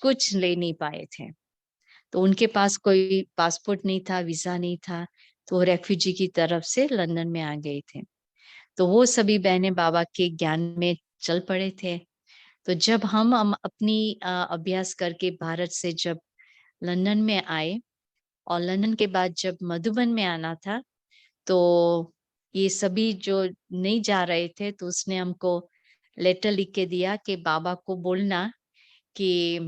कुछ ले नहीं पाए थे। तो उनके पास कोई पासपोर्ट नहीं था, वीज़ा नहीं था, तो वो रेफ्यूजी की तरफ से लंदन में आ गए थे। तो वो सभी बहनें बाबा के ज्ञान में चल पड़े थे। तो जब हम अपनी अभ्यास करके भारत से जब लंदन में आए और लंदन के बाद जब मधुबन में आना था, तो ये सभी जो नहीं जा रहे थे, तो उसने हमको लेटर लिख के दिया कि बाबा को बोलना कि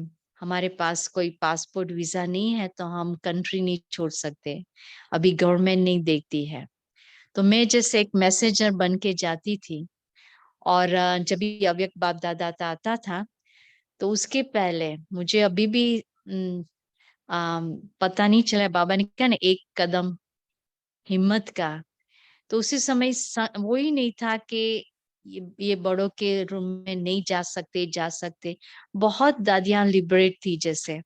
हमारे पास कोई पासपोर्ट वीज़ा नहीं है, तो हम कंट्री नहीं छोड़ सकते। अभी गवर्नमेंट नहीं देखती है। तो मैं जैसे एक मैसेंजर बन के जाती थी और जब भी अव्यक्त बाप दादा आता था, तो उसके पहले मुझे अभी भी पता नहीं चला बाबा ने कहा ना एक कदम हिम्मत का, तो उसी समय वो ही नहीं था कि ये बड़ों के रूम में नहीं जा सकते। बहुत दादियाँ लिबरेट थी जैसे।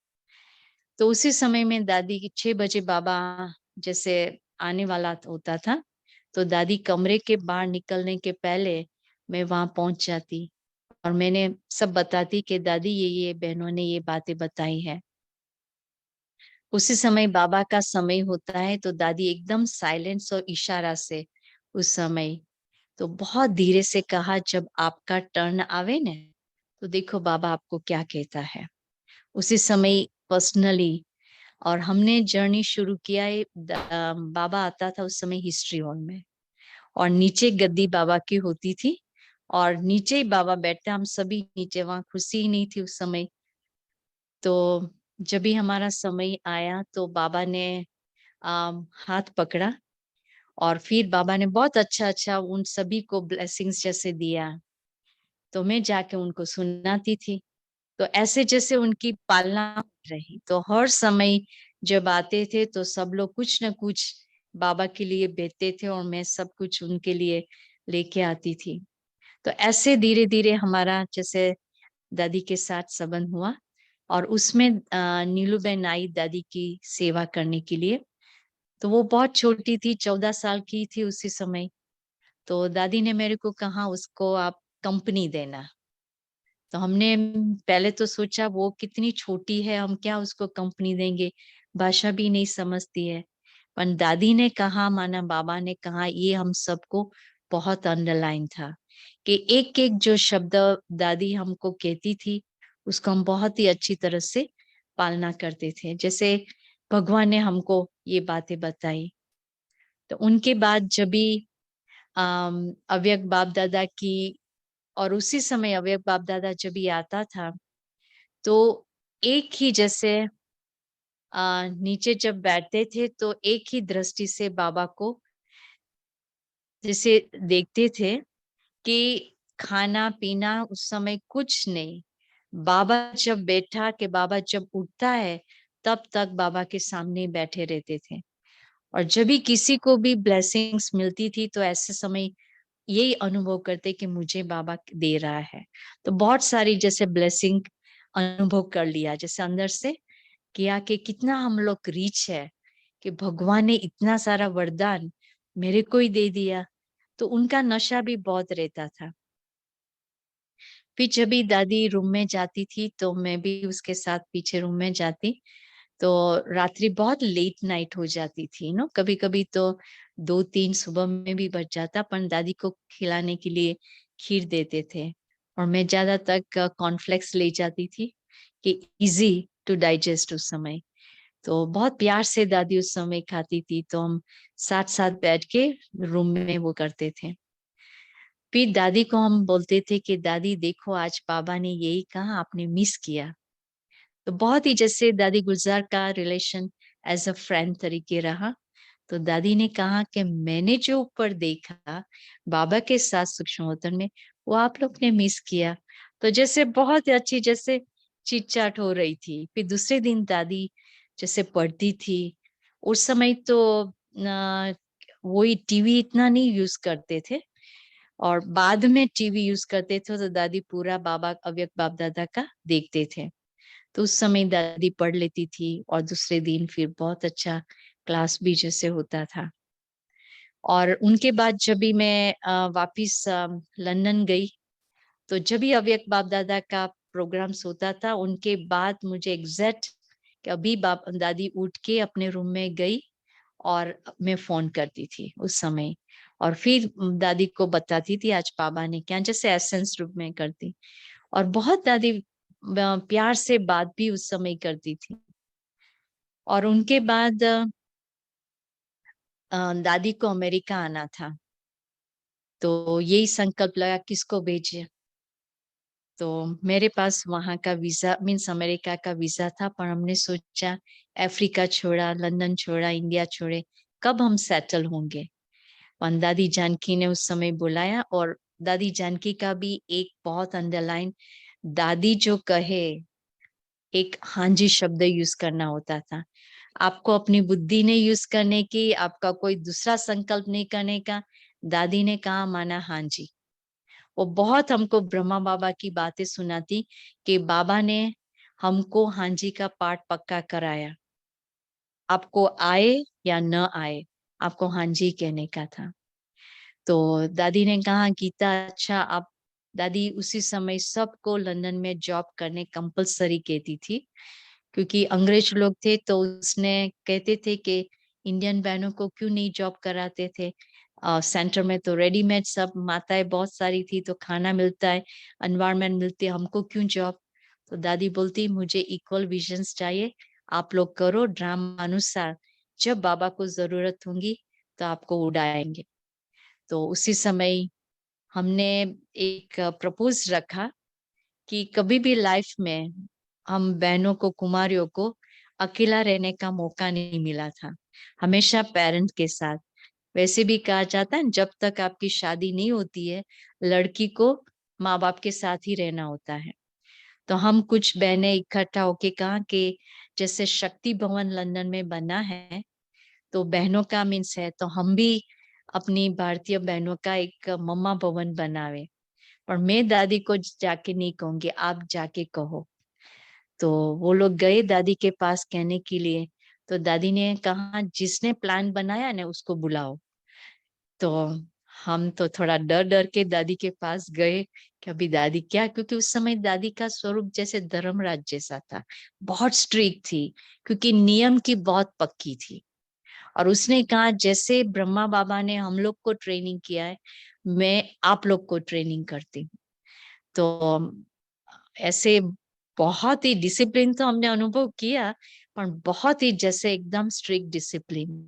तो उसी समय में दादी की 6 बजे बाबा जैसे आने वाला होता था, तो दादी कमरे के बाहर निकलने के पहले मैं वहाँ पहुँच जाती और मैंने सब बताती कि दादी ये बहनों ने ये बातें बताई है। उसी समय बाबा का समय होता है, तो दादी एकदम साइलेंस और इशारा से उस समय तो बहुत धीरे से कहा, जब आपका टर्न आवे न, तो देखो बाबा आपको क्या कहता है। उसी समय पर्सनली और हमने जर्नी शुरू किया है। बाबा आता था उस समय हिस्ट्री हॉल में और नीचे गद्दी बाबा की होती थी और नीचे ही बाबा बैठते, हम सभी नीचे, वहां कुर्सी ही नहीं थी उस समय। तो जब भी हमारा समय आया तो बाबा ने हाथ पकड़ा और फिर बाबा ने बहुत अच्छा उन सभी को ब्लेसिंग्स जैसे दिया। तो मैं जाके उनको सुनाती थी। तो ऐसे जैसे उनकी पालना रही, तो हर समय जब आते थे तो सब लोग कुछ न कुछ बाबा के लिए भेजते थे और मैं सब कुछ उनके लिए लेके आती थी। तो ऐसे धीरे-धीरे हमारा जैसे दादी के साथ संबंध हुआ और उसमें नीलूबेन आई दादी की सेवा करने के लिए। तो वो बहुत छोटी थी, 14 साल की थी उसी समय। तो दादी ने मेरे को कहा उसको आप कंपनी देना। तो हमने पहले तो सोचा वो कितनी छोटी है, हम क्या उसको कंपनी देंगे, भाषा भी नहीं समझती है। पर दादी ने कहा, माना बाबा ने कहा, ये हम सबको बहुत अंडरलाइन था कि एक-एक जो शब्द दादी हमको कहती थी, उसको हम बहुत ही अच्छी तरह से पालना करते थे। जैसे भगवान ने हमको ये बातें बताई। तो उनके बाद जब भी अव्यक्त बाप दादा की और उसी समय अव्यक्त बाप दादा जब भी आता था, तो एक ही जैसे नीचे जब बैठते थे तो एक ही दृष्टि से बाबा को जैसे देखते थे कि खाना-पीना उस समय कुछ नहीं। बाबा जब बैठा कि बाबा जब उठता है, तब तक बाबा के सामने बैठे रहते थे। और जब भी किसी को भी ब्लेसिंग्स मिलती थी, तो ऐसे समय यही अनुभव करते कि मुझे बाबा दे रहा है। तो बहुत सारी जैसे ब्लेसिंग अनुभव कर लिया, जैसे अंदर से किया कि कितना हम लोग रिच है कि भगवान ने इतना सारा वरदान मेरे को ही दे दिया। तो उनका नशा भी बहुत रहता था। फिर जब भी दादी रूम में जाती थी तो मैं भी उसके साथ पीछे रूम में जाती। तो रात्रि बहुत लेट नाइट हो जाती थी नो, कभी-कभी तो 2-3 सुबह में भी बज जाता, पर दादी को खिलाने के लिए खीर देते थे और मैं ज़्यादा तक कॉर्नफ्लेक्स ले जाती थी कि ईज़ी टू डाइजेस्ट उस समय। तो बहुत प्यार से दादी उस समय खाती थी, तो हम साथ-साथ बैठ के रूम में वो करते थे। फिर दादी को हम बोलते थे कि दादी देखो आज बाबा ने यही कहा, आपने मिस किया। तो बहुत ही जैसे दादी गुलज़ार का रिलेशन एज़ अ फ्रेंड तरीके रहा। तो दादी ने कहा कि मैंने जो ऊपर देखा बाबा के साथ सूक्ष्म में, वो आप लोग ने मिस किया। तो जैसे बहुत ही अच्छी जैसे चिट-चाट हो रही थी। फिर दूसरे दिन दादी जैसे पढ़ती थी, उस समय तो वही टीवी इतना नहीं यूज़ करते थे और बाद में टीवी यूज़ करते थे, तो दादी पूरा बाबा अव्यक्त बाप दादा का देखते थे। तो उस समय दादी पढ़ लेती थी और दूसरे दिन फिर बहुत अच्छा क्लास भी जैसे होता था। और उनके बाद जब भी मैं वापिस लंदन गई, तो जब भी अव्यक्त बाप-दादा का प्रोग्राम्स होता था, उनके बाद मुझे एग्जैक्ट कि अभी दादी उठ के अपने रूम में गई और मैं फ़ोन करती थी उस समय, और फिर दादी को बताती थी आज पापा ने क्या, जैसे एसेंस रूप में करती। और बहुत दादी प्यार से बात भी उस समय करती थी। और उनके बाद दादी को अमेरिका आना था, तो यही संकल्प लगा किसको भेजे। तो मेरे पास वहाँ का वीज़ा मीन्स अमेरिका का वीज़ा था, पर हमने सोचा अफ्रीका छोड़ा, लंदन छोड़ा, इंडिया छोड़े, कब हम सेटल होंगे। दादी जानकी ने उस समय बुलाया, और दादी जानकी का भी एक बहुत अंडरलाइन, दादी जो कहे एक हाँ जी शब्द यूज करना होता था। आपको अपनी बुद्धि नहीं यूज करने की, आपका कोई दूसरा संकल्प नहीं करने का, दादी ने कहा माना हाँ जी। वो बहुत हमको ब्रह्मा बाबा की बातें सुनाती कि बाबा ने हमको हाँ जी का पाठ पक्का कराया, आपको आए या न आए, आपको हाँ जी कहने का था। तो दादी ने कहा गीता अच्छा आप, दादी उसी समय सबको लंदन में जॉब करने कंपलसरी कहती थी, क्योंकि अंग्रेज लोग थे, तो उसने कहते थे कि इंडियन बहनों को क्यों नहीं जॉब कराते थे। सेंटर में तो रेडीमेड सब माताएं बहुत सारी थी, तो खाना मिलता है, एनवायरनमेंट मिलती है, हमको क्यों जॉब। तो दादी बोलती मुझे इक्वल विजन्स चाहिए, आप लोग करो ड्रामा अनुसार, जब बाबा को जरूरत होगी तो आपको उड़ाएंगे। तो उसी समय हमने एक प्रपोज रखा कि कभी भी लाइफ में हम बहनों को, कुमारियों को अकेला रहने का मौका नहीं मिला था, हमेशा पेरेंट के साथ। वैसे भी कहा जाता है जब तक आपकी शादी नहीं होती है, लड़की को माँ बाप के साथ ही रहना होता है। तो हम कुछ बहनें इकट्ठा होके कहा कि जैसे शक्ति भवन लंदन में बना है, तो बहनों का मीन्स है, तो हम भी अपनी भारतीय बहनों का एक मम्मा भवन बनावे। और मैं दादी को जाके नहीं कहूंगी, आप जाके कहो। तो वो लोग गए दादी के पास कहने के लिए, तो दादी ने कहा जिसने प्लान बनाया ना उसको बुलाओ। तो हम तो थोड़ा डर डर के दादी के पास गए कि अभी दादी क्या, क्योंकि उस समय दादी का स्वरूप जैसे धर्मराज जैसा था, बहुत स्ट्रिक्ट थी, क्योंकि नियम की बहुत पक्की थी। और उसने कहा जैसे ब्रह्मा बाबा ने हम लोग को ट्रेनिंग किया है, मैं आप लोग को ट्रेनिंग करती हूँ। तो ऐसे बहुत ही डिसिप्लिन तो हमने अनुभव किया, पर बहुत ही जैसे एकदम स्ट्रिक्ट डिसिप्लिन।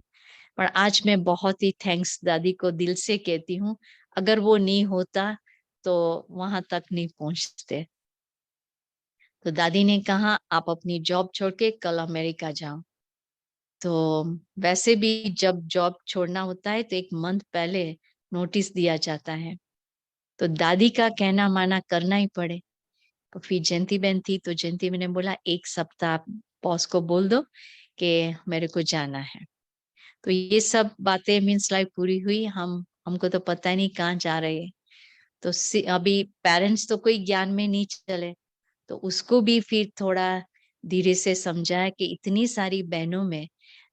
पर आज मैं बहुत ही थैंक्स दादी को दिल से कहती हूँ, अगर वो नहीं होता तो वहां तक नहीं पहुंचते। तो दादी ने कहा आप अपनी जॉब छोड़ के कल अमेरिका जाओ। तो वैसे भी जब जॉब छोड़ना होता है तो एक मंथ पहले नोटिस दिया जाता है, तो दादी का कहना माना करना ही पड़े। तो फिर जयंती बहन थी, तो जयंती मैंने बोला एक सप्ताह बॉस को बोल दो कि मेरे को जाना है। तो ये सब बातें मीन्स लाइफ पूरी हुई, हमको तो पता ही नहीं कहाँ जा रहे हैं। तो अभी पेरेंट्स तो कोई ज्ञान में नहीं चले, तो उसको भी फिर थोड़ा धीरे से समझाया कि इतनी सारी बहनों में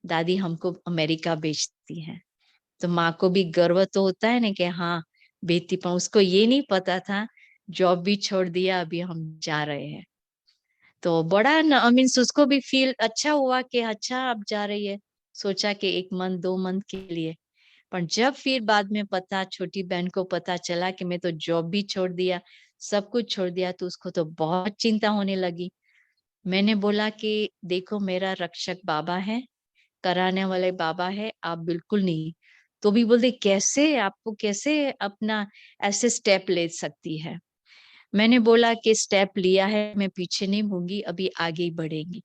दादी हमको अमेरिका भेजती है, तो माँ को भी गर्व तो होता है ना कि हाँ बेटी, पर उसको ये नहीं पता था जॉब भी छोड़ दिया, अभी हम जा रहे हैं। तो बड़ा मीन्स उसको भी फील अच्छा हुआ कि अच्छा अब जा रही है, सोचा कि एक मंथ 2 मंथ के लिए। पर जब फिर बाद में पता, छोटी बहन को पता चला कि मैं तो जॉब भी छोड़ दिया, सब कुछ छोड़ दिया, तो उसको तो बहुत चिंता होने लगी। मैंने बोला कि देखो मेरा रक्षक बाबा है, कराने वाले बाबा है, आप बिल्कुल नहीं। तो भी बोलते कैसे, आपको कैसे अपना ऐसे स्टेप ले सकती है। मैंने बोला कि स्टेप लिया है, मैं पीछे नहीं होंगी, अभी आगे ही बढ़ेंगी।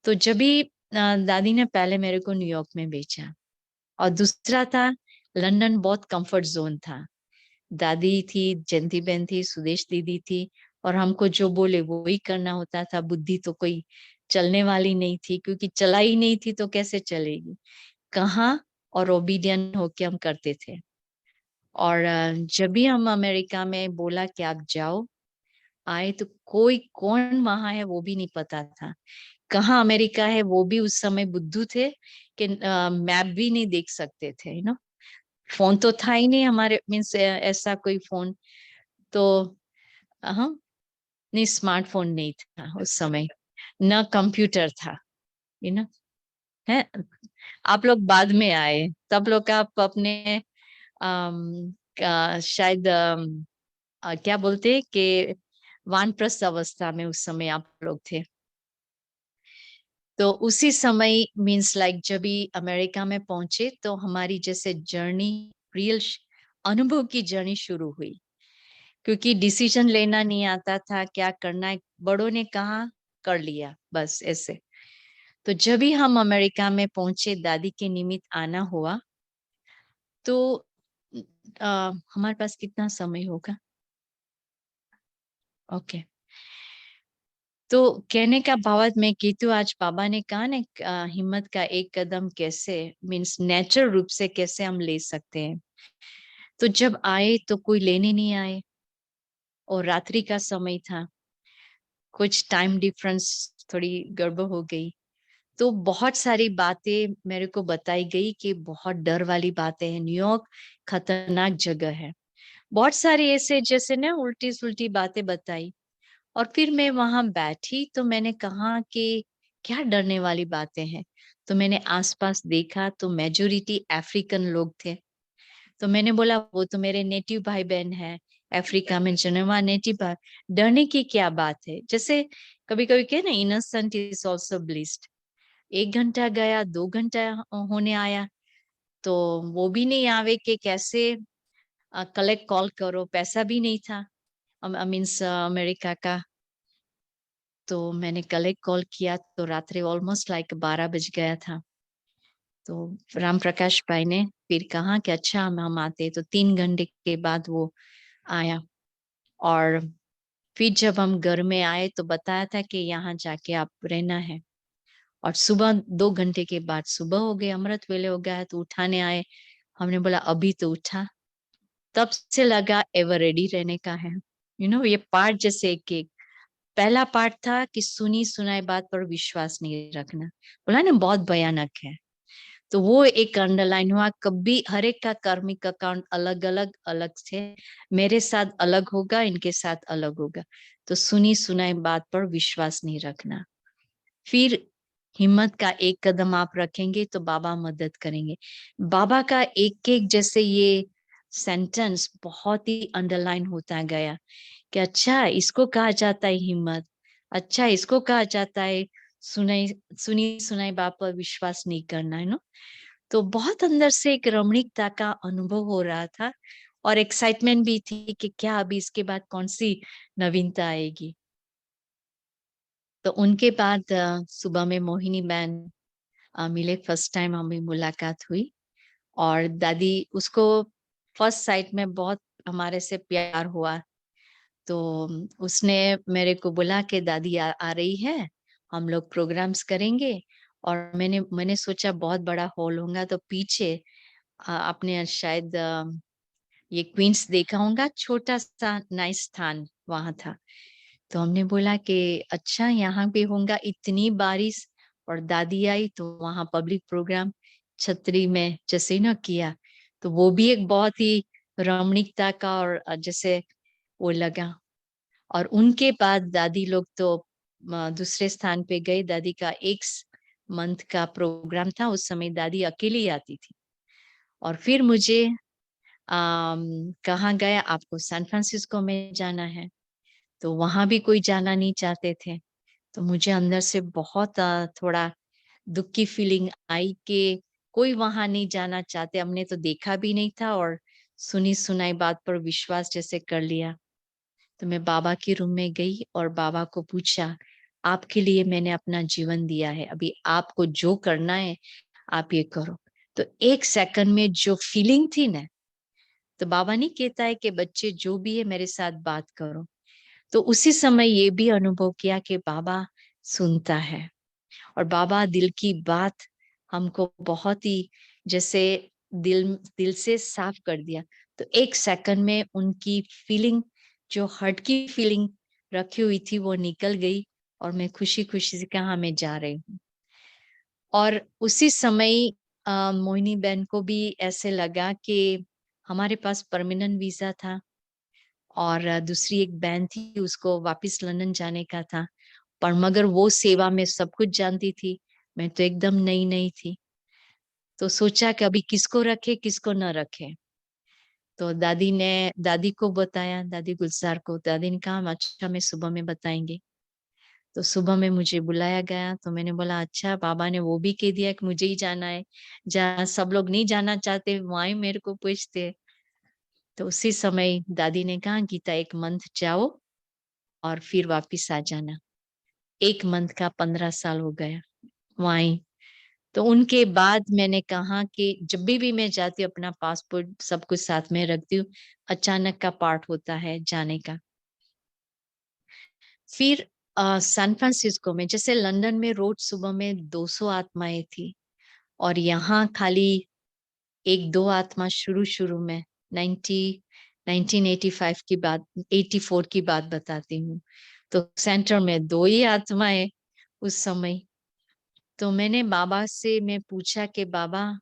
तो जब भी दादी ने पहले मेरे को न्यूयॉर्क में भेजा, और दूसरा था लंदन, बहुत कंफर्ट जोन था। दादी थी, जयंती बहन थी, सुदेश दीदी थी, और हमको जो बोले वो ही करना होता था। बुद्धि तो कोई चलने वाली नहीं थी, क्योंकि चला ही नहीं थी तो कैसे चलेगी, कहाँ। और ओबीडियंट होके हम करते थे। और जब भी हम अमेरिका में बोला कि आप जाओ, आए, तो कोई कौन वहां है वो भी नहीं पता था, कहाँ अमेरिका है वो भी। उस समय बुद्धू थे कि मैप भी नहीं देख सकते थे, फोन तो था ही नहीं हमारे मीन्स ऐसा कोई फोन। तो हाँ, नहीं, स्मार्टफ़ोन नहीं था उस समय, ना कंप्यूटर था, यू नो है। आप लोग बाद में आए, तब लोग आप अपने शायद क्या बोलते हैं कि वानप्रस्थ अवस्था में उस समय आप लोग थे। तो उसी समय मीन्स लाइक जब भी अमेरिका में पहुंचे तो हमारी जैसे जर्नी, रियल अनुभव की जर्नी शुरू हुई। क्योंकि डिसीजन लेना नहीं आता था, क्या करना है, बड़ों ने कहा कर लिया, बस ऐसे। तो जब भी हम अमेरिका में पहुंचे, दादी के निमित्त आना हुआ, तो हमारे पास कितना समय होगा? ओके। तो कहने का भाव मैं कहती हूँ, आज बाबा ने कहा ना हिम्मत का एक कदम कैसे मीन्स नेचुरल रूप से कैसे हम ले सकते हैं। तो जब आए तो कोई लेने नहीं आए, और रात्रि का समय था, कुछ टाइम डिफरेंस थोड़ी गड़बड़ हो गई। तो बहुत सारी बातें मेरे को बताई गई कि बहुत डर वाली बातें हैं, न्यूयॉर्क खतरनाक जगह है। बहुत सारी ऐसे जैसे ना उल्टी सुलटी बातें बताई। और फिर मैं वहां बैठी तो मैंने कहा कि क्या डरने वाली बातें हैं। तो मैंने आसपास देखा तो मेजोरिटी अफ्रीकन लोग थे। तो मैंने बोला वो तो मेरे नेटिव भाई बहन है, अफ्रीका में जन्मे, वहाँ नेटिव भाई, डरने की क्या बात है। जैसे कभी कभी कहे ना, इनोसेंट इज ऑल्सो ब्लिस्ड। 1 घंटा गया, 2 घंटा होने आया, तो वो भी नहीं आवे कि कैसे कलेक्ट कॉल करो, पैसा भी नहीं था मीन्स अमेरिका का। तो मैंने कलेक्ट कॉल किया तो रात्रि ऑलमोस्ट लाइक 12 बज गया था। तो राम प्रकाश भाई ने फिर कहा कि अच्छा हम आते। तो 3 घंटे के बाद वो आया। और फिर जब हम घर में आए तो बताया था कि यहाँ जाके आप रहना है। और सुबह 2 घंटे के बाद सुबह हो गए, अमृत वेले हो गया है, तो उठाने आए। हमने बोला अभी तो उठा। तब से लगा एवर रेडी रहने का है। ये पार्ट जैसे एक पहला पार्ट था कि सुनी सुनाई बात पर विश्वास नहीं रखना, बोला ना बहुत भयानक है। तो वो एक अंडरलाइन हुआ, कभी हर एक का कार्मिक अकाउंट अलग अलग अलग थे। मेरे साथ अलग होगा, इनके साथ अलग होगा। तो सुनी सुनाई बात पर विश्वास नहीं रखना। फिर हिम्मत का एक कदम आप रखेंगे तो बाबा मदद करेंगे। बाबा का एक एक जैसे ये सेंटेंस बहुत ही अंडरलाइन होता गया कि अच्छा इसको कहा जाता है हिम्मत, अच्छा इसको कहा जाता है सुनाई सुनी सुनाई बात पर विश्वास नहीं करना, है ना। तो बहुत अंदर से एक रमणीकता का अनुभव हो रहा था। और एक्साइटमेंट भी थी कि क्या अभी इसके बाद कौन सी नवीनता आएगी। तो उनके बाद सुबह में मोहिनी बहन मिले, फर्स्ट टाइम हमें मुलाकात हुई। और दादी उसको फर्स्ट साइट में बहुत हमारे से प्यार हुआ। तो उसने मेरे को बोला कि दादी आ रही है, हम लोग प्रोग्राम्स करेंगे। और मैंने मैंने सोचा बहुत बड़ा हॉल होगा, तो पीछे आपने शायद ये क्वींस देखा होगा, छोटा सा नाइस स्थान वहां था। तो हमने बोला कि अच्छा यहाँ पे होगा, इतनी बारिश। और दादी आई तो वहां पब्लिक प्रोग्राम छतरी में जैसे ना किया। तो वो भी एक बहुत ही रमणीकता का और जैसे वो लगा। और उनके बाद दादी लोग तो दूसरे स्थान पे गए। दादी का एक मंथ का प्रोग्राम था, उस समय दादी अकेली आती थी। और फिर मुझे कहा गया आपको सैन फ्रांसिस्को में जाना है। तो वहां भी कोई जाना नहीं चाहते थे। तो मुझे अंदर से बहुत थोड़ा दुख की फीलिंग आई कि कोई वहां नहीं जाना चाहते, हमने तो देखा भी नहीं था और सुनी सुनाई बात पर विश्वास जैसे कर लिया। तो मैं बाबा के रूम में गई और बाबा को पूछा, आपके लिए मैंने अपना जीवन दिया है, अभी आपको जो करना है आप ये करो। तो 1 सेकंड में जो फीलिंग थी ना, तो बाबा नहीं कहता है कि बच्चे जो भी है मेरे साथ बात करो। तो उसी समय ये भी अनुभव किया कि बाबा सुनता है। और बाबा दिल की बात हमको बहुत ही जैसे दिल दिल से साफ कर दिया। तो 1 सेकंड में उनकी फीलिंग, जो हर्ट की फीलिंग रखी हुई थी, वो निकल गई। और मैं खुशी खुशी से कहा मैं जा रही हूँ। और उसी समय मोहिनी बहन को भी ऐसे लगा कि हमारे पास परमानेंट वीजा था। और दूसरी एक बहन थी, उसको वापस लंदन जाने का था, पर मगर वो सेवा में सब कुछ जानती थी, मैं तो एकदम नई-नई थी। तो सोचा कि अभी किसको रखे, किसको न रखे। तो दादी को बताया, दादी गुलज़ार को। दादी ने कहा, "अच्छा, मैं सुबह में बताएँगे।" तो सुबह में मुझे बुलाया गया, तो मैंने बोला, "अच्छा, बाबा ने वो भी कह दिया कि मुझे ही जाना है। जहाँ सब लोग नहीं जाना चाहते, वहाँ ही मेरे को पूछते हैं।" तो उसी समय दादी ने कहा, "गीता, 1 मंथ जाओ और फिर वापिस आ जाना।" 1 मंथ का 15 साल हो गया, वहाँ ही। तो उनके बाद मैंने कहा कि जब भी मैं जाती हूँ, अपना पासपोर्ट सब कुछ साथ में रखती हूँ, अचानक का पार्ट होता है जाने का। फिर सैन फ्रांसिस्को में, जैसे लंदन में रोज़ सुबह में 200 आत्माएँ थी, और यहाँ खाली 1-2 आत्मा शुरू-शुरू में, 90 1985 की बात, 84 की बात बताती हूँ। तो सेंटर में 2 ही आत्माएँ उस समय। तो मैंने बाबा से मैं पूछा कि बाबा,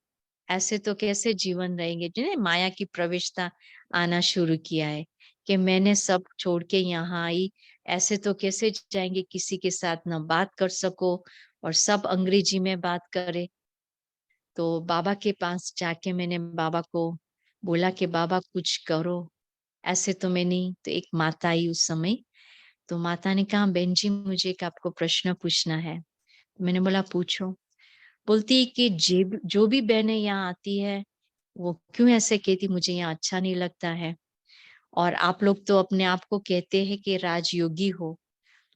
ऐसे तो कैसे जीवन रहेंगे? जिन्हें माया की प्रविष्टता आना शुरू किया है, कि मैंने सब छोड़ के यहाँ आई, ऐसे तो कैसे जाएँगे, किसी के साथ ना बात कर सको और सब अंग्रेजी में बात करे। तो बाबा के पास जाके मैंने बाबा को बोला कि बाबा कुछ करो, ऐसे तो मैं नहीं। तो एक माता आई उस समय, तो माता ने कहा, "बहन जी, मुझे एक आपको प्रश्न पूछना है।" मैंने बोला, "पूछो।" बोलती है कि जेब जो भी बहनें यहाँ आती है, वो क्यों ऐसे कहती, मुझे यहाँ अच्छा नहीं लगता है, और आप लोग तो अपने आप को कहते हैं कि राजयोगी हो,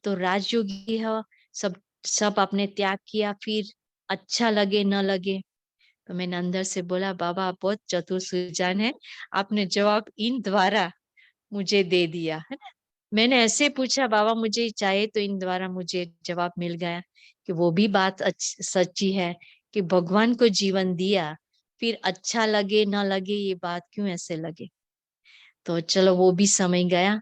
तो राजयोगी हो, सब सब आपने त्याग किया, फिर अच्छा लगे न लगे। तो मैंने अंदर से बोला, बाबा आप बहुत चतुर सुजान है, आपने जवाब इन द्वारा मुझे दे दिया, है ना? मैंने ऐसे पूछा, बाबा मुझे चाहिए, तो इन द्वारा मुझे जवाब मिल गया कि वो भी बात सच्ची है, कि भगवान को जीवन दिया, फिर अच्छा लगे ना लगे ये बात क्यों ऐसे लगे। तो चलो वो भी समय गया।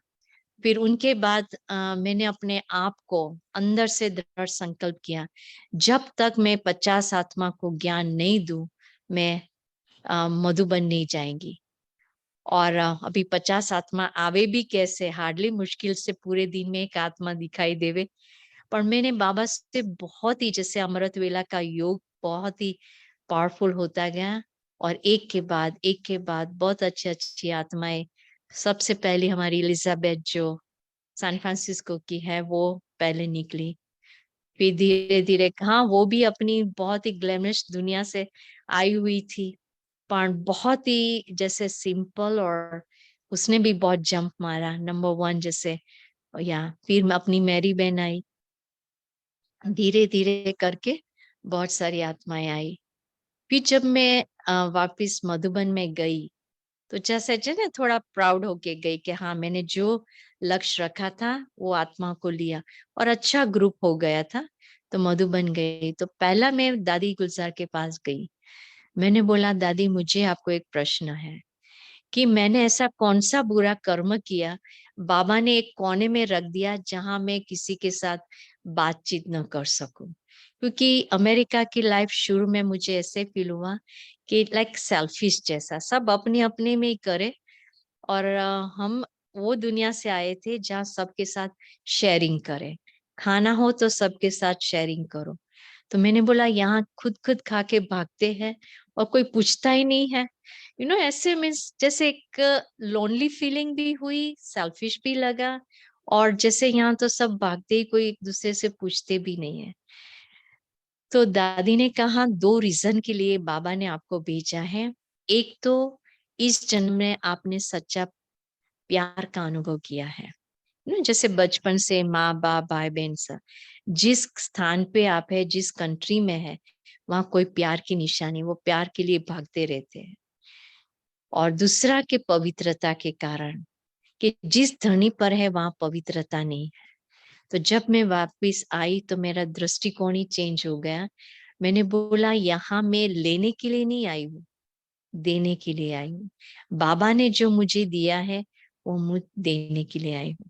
फिर उनके बाद मैंने अपने आप को अंदर से दृढ़ संकल्प किया, जब तक मैं 50 आत्मा को ज्ञान नहीं दूं, मैं मधुबन नहीं जाएंगी। और अभी 50 आत्मा आवे भी कैसे, हार्डली मुश्किल से पूरे दिन में 1 आत्मा दिखाई देवे। पर मैंने बाबा से बहुत ही, जैसे अमृत वेला का योग बहुत ही पावरफुल होता गया, और एक के बाद बहुत अच्छी-अच्छी आत्माएँ, सबसे पहले हमारी एलिज़ाबेथ जो सैन फ्रांसिस्को की है, वो पहले निकली। फिर धीरे-धीरे, हाँ, वो भी अपनी बहुत ही ग्लैमरस दुनिया से आई हुई थी, पर बहुत ही जैसे सिंपल, और उसने भी बहुत जंप मारा, नंबर 1 जैसे। या फिर अपनी मेरी बहन आई, धीरे-धीरे करके बहुत सारी आत्माएँ आई। फिर जब मैं वापस मधुबन में गई, तो जैसे जो ना थोड़ा प्राउड होके गई कि हाँ, मैंने जो लक्ष्य रखा था, वो आत्मा को लिया, और अच्छा ग्रुप हो गया था। तो मधुबन गई, तो पहला मैं दादी गुलज़ार के पास गई। मैंने बोला, दादी मुझे आपको एक प्रश्न है, कि मैंने ऐसा कौन-सा बुरा कर्म किया, बाबा ने एक कोने में रख दिया जहाँ मैं किसी के साथ बातचीत न कर सकूँ। क्योंकि अमेरिका की लाइफ शुरू में मुझे ऐसे फ़ील हुआ कि लाइक सेल्फिश जैसा, सब अपने-अपने में ही करे, और हम वो दुनिया से आए थे जहाँ सबके साथ शेयरिंग करें। खाना हो तो सबके साथ शेयरिंग करो। तो मैंने बोला, यहाँ खुद-खुद खा के भागते हैं और कोई पूछता ही नहीं है। ऐसे मीन्स जैसे एक लोनली फीलिंग भी हुई, सेल्फिश भी लगा, और जैसे यहाँ तो सब भागते ही, कोई एक-दूसरे से पूछते भी नहीं है। तो दादी ने कहा, 2 रीज़न के लिए बाबा ने आपको भेजा है। एक तो इस जन्म में आपने सच्चा प्यार का अनुभव किया है। जैसे बचपन से माँ-बाप, भाई-बहन सब, जिस स्थान पे आप हैं, जिस कंट्री में है, वहाँ कोई प्यार की निशानी, वो प्यार के लिए भागते रहते हैं। और दूसरा कि पवित्रता के कारण, कि जिस धरनी पर है वहाँ पवित्रता नहीं है। तो जब मैं वापस आई, तो मेरा दृष्टिकोण ही चेंज हो गया। मैंने बोला, यहाँ मैं लेने के लिए नहीं आई हूँ, देने के लिए आई हूँ। बाबा ने जो मुझे दिया है, वो मुझ देने के लिए आई हूँ।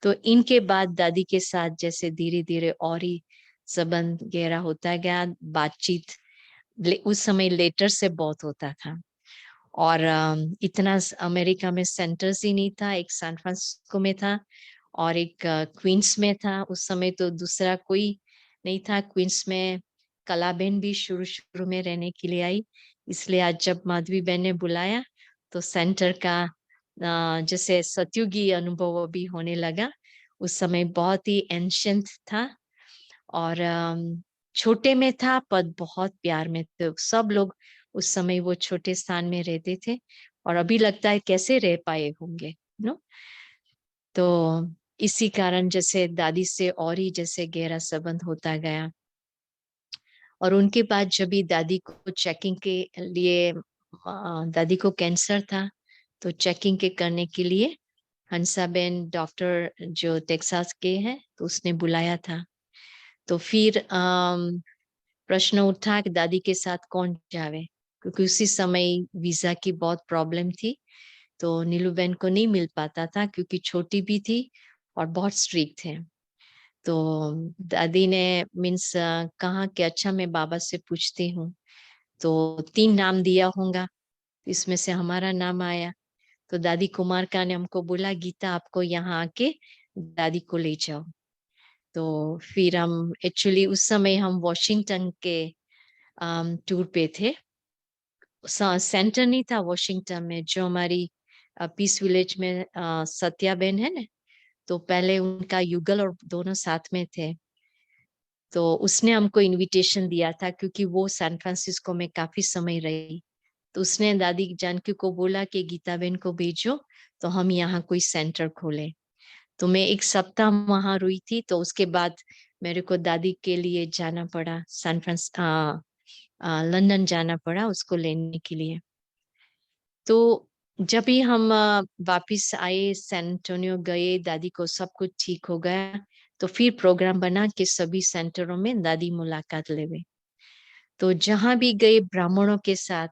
तो इनके बाद दादी के साथ जैसे धीरे-धीरे और ही संबंध गहरा होता गया, बातचीत उस समय लेटर से बहुत होता था। और इतना अमेरिका में सेंटर्स ही नहीं था। एक सैन फ्रांसिस्को में था और एक क्वींस में था। उस समय तो दूसरा कोई नहीं था। क्वींस में कलाबेन भी शुरू शुरू में रहने के लिए आई। इसलिए आज जब माधवी बहन ने बुलाया तो सेंटर का जैसे सतयुगी अनुभव भी होने लगा। उस समय बहुत ही एंशियंट था और छोटे में था, पद बहुत प्यार में थे सब लोग। उस समय वो छोटे स्थान में रहते थे और अभी लगता है कैसे रह पाए होंगे, नो। तो इसी कारण जैसे दादी से और ही जैसे गहरा संबंध होता गया। और उनके बाद जब भी दादी को चेकिंग के लिए दादी को कैंसर था, तो चेकिंग के करने के लिए हंसाबेन डॉक्टर जो टेक्सास के हैं, तो उसने बुलाया था। तो फिर प्रश्न उठा कि दादी के साथ कौन जावे, क्योंकि उसी समय वीजा की बहुत प्रॉब्लम थी। तो नीलू बहन को नहीं मिल पाता था क्योंकि छोटी भी थी और बहुत स्ट्रिक्ट थे। तो दादी ने मीन्स कहा कि अच्छा मैं बाबा से पूछती हूँ। तो 3 नाम दिया होगा, इसमें से हमारा नाम आया। तो दादी कुमार का ने हमको बोला गीता आपको यहाँ आके दादी को ले जाओ। तो फिर हम एक्चुअली उस समय हम वॉशिंगटन के टूर पे थे। सेंटर नहीं था वॉशिंगटन में, जो हमारी पीस विलेज में सत्या बहन है ना, तो पहले उनका युगल और दोनों साथ में थे। तो उसने हमको इनविटेशन दिया था क्योंकि वो सैन फ्रांसिस्को में काफी समय रही। तो उसने दादी जानकी को बोला कि गीता बहन को भेजो तो हम यहाँ कोई सेंटर खोले। तो मैं 1 सप्ताह वहां रुई थी। तो उसके बाद मेरे को दादी के लिए जाना पड़ा, लंदन जाना पड़ा उसको लेने के लिए। तो जब भी हम वापिस आए, सैन एंटोनियो गए, दादी को सब कुछ ठीक हो गया। तो फिर प्रोग्राम बना कि सभी सेंटरों में दादी मुलाकात लेवे। तो जहां भी गए ब्राह्मणों के साथ,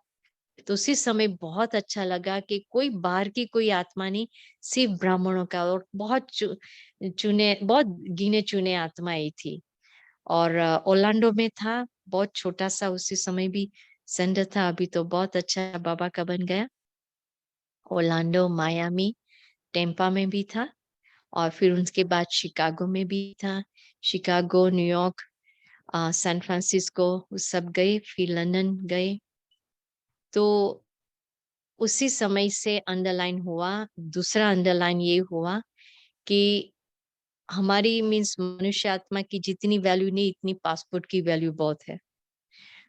तो उसी समय बहुत अच्छा लगा कि कोई बाहर की कोई आत्मा नहीं, सिर्फ ब्राह्मणों का। और बहुत चुने, बहुत गिने चुने आत्माएं थी। और ओरलैंडो में था, बहुत छोटा सा उसी समय भी सेंटर था। अभी तो बहुत अच्छा बाबा का बन गया। ओरलैंडो, मायामी, टेम्पा में भी था और फिर उसके बाद शिकागो में भी था। शिकागो, न्यूयॉर्क, सैन फ्रांसिस्को, वो सब गए। फिर लंदन गए। तो उसी समय से अंडरलाइन हुआ, दूसरा अंडरलाइन ये हुआ कि हमारी मीन्स मनुष्य आत्मा की जितनी वैल्यू नहीं, इतनी पासपोर्ट की वैल्यू बहुत है।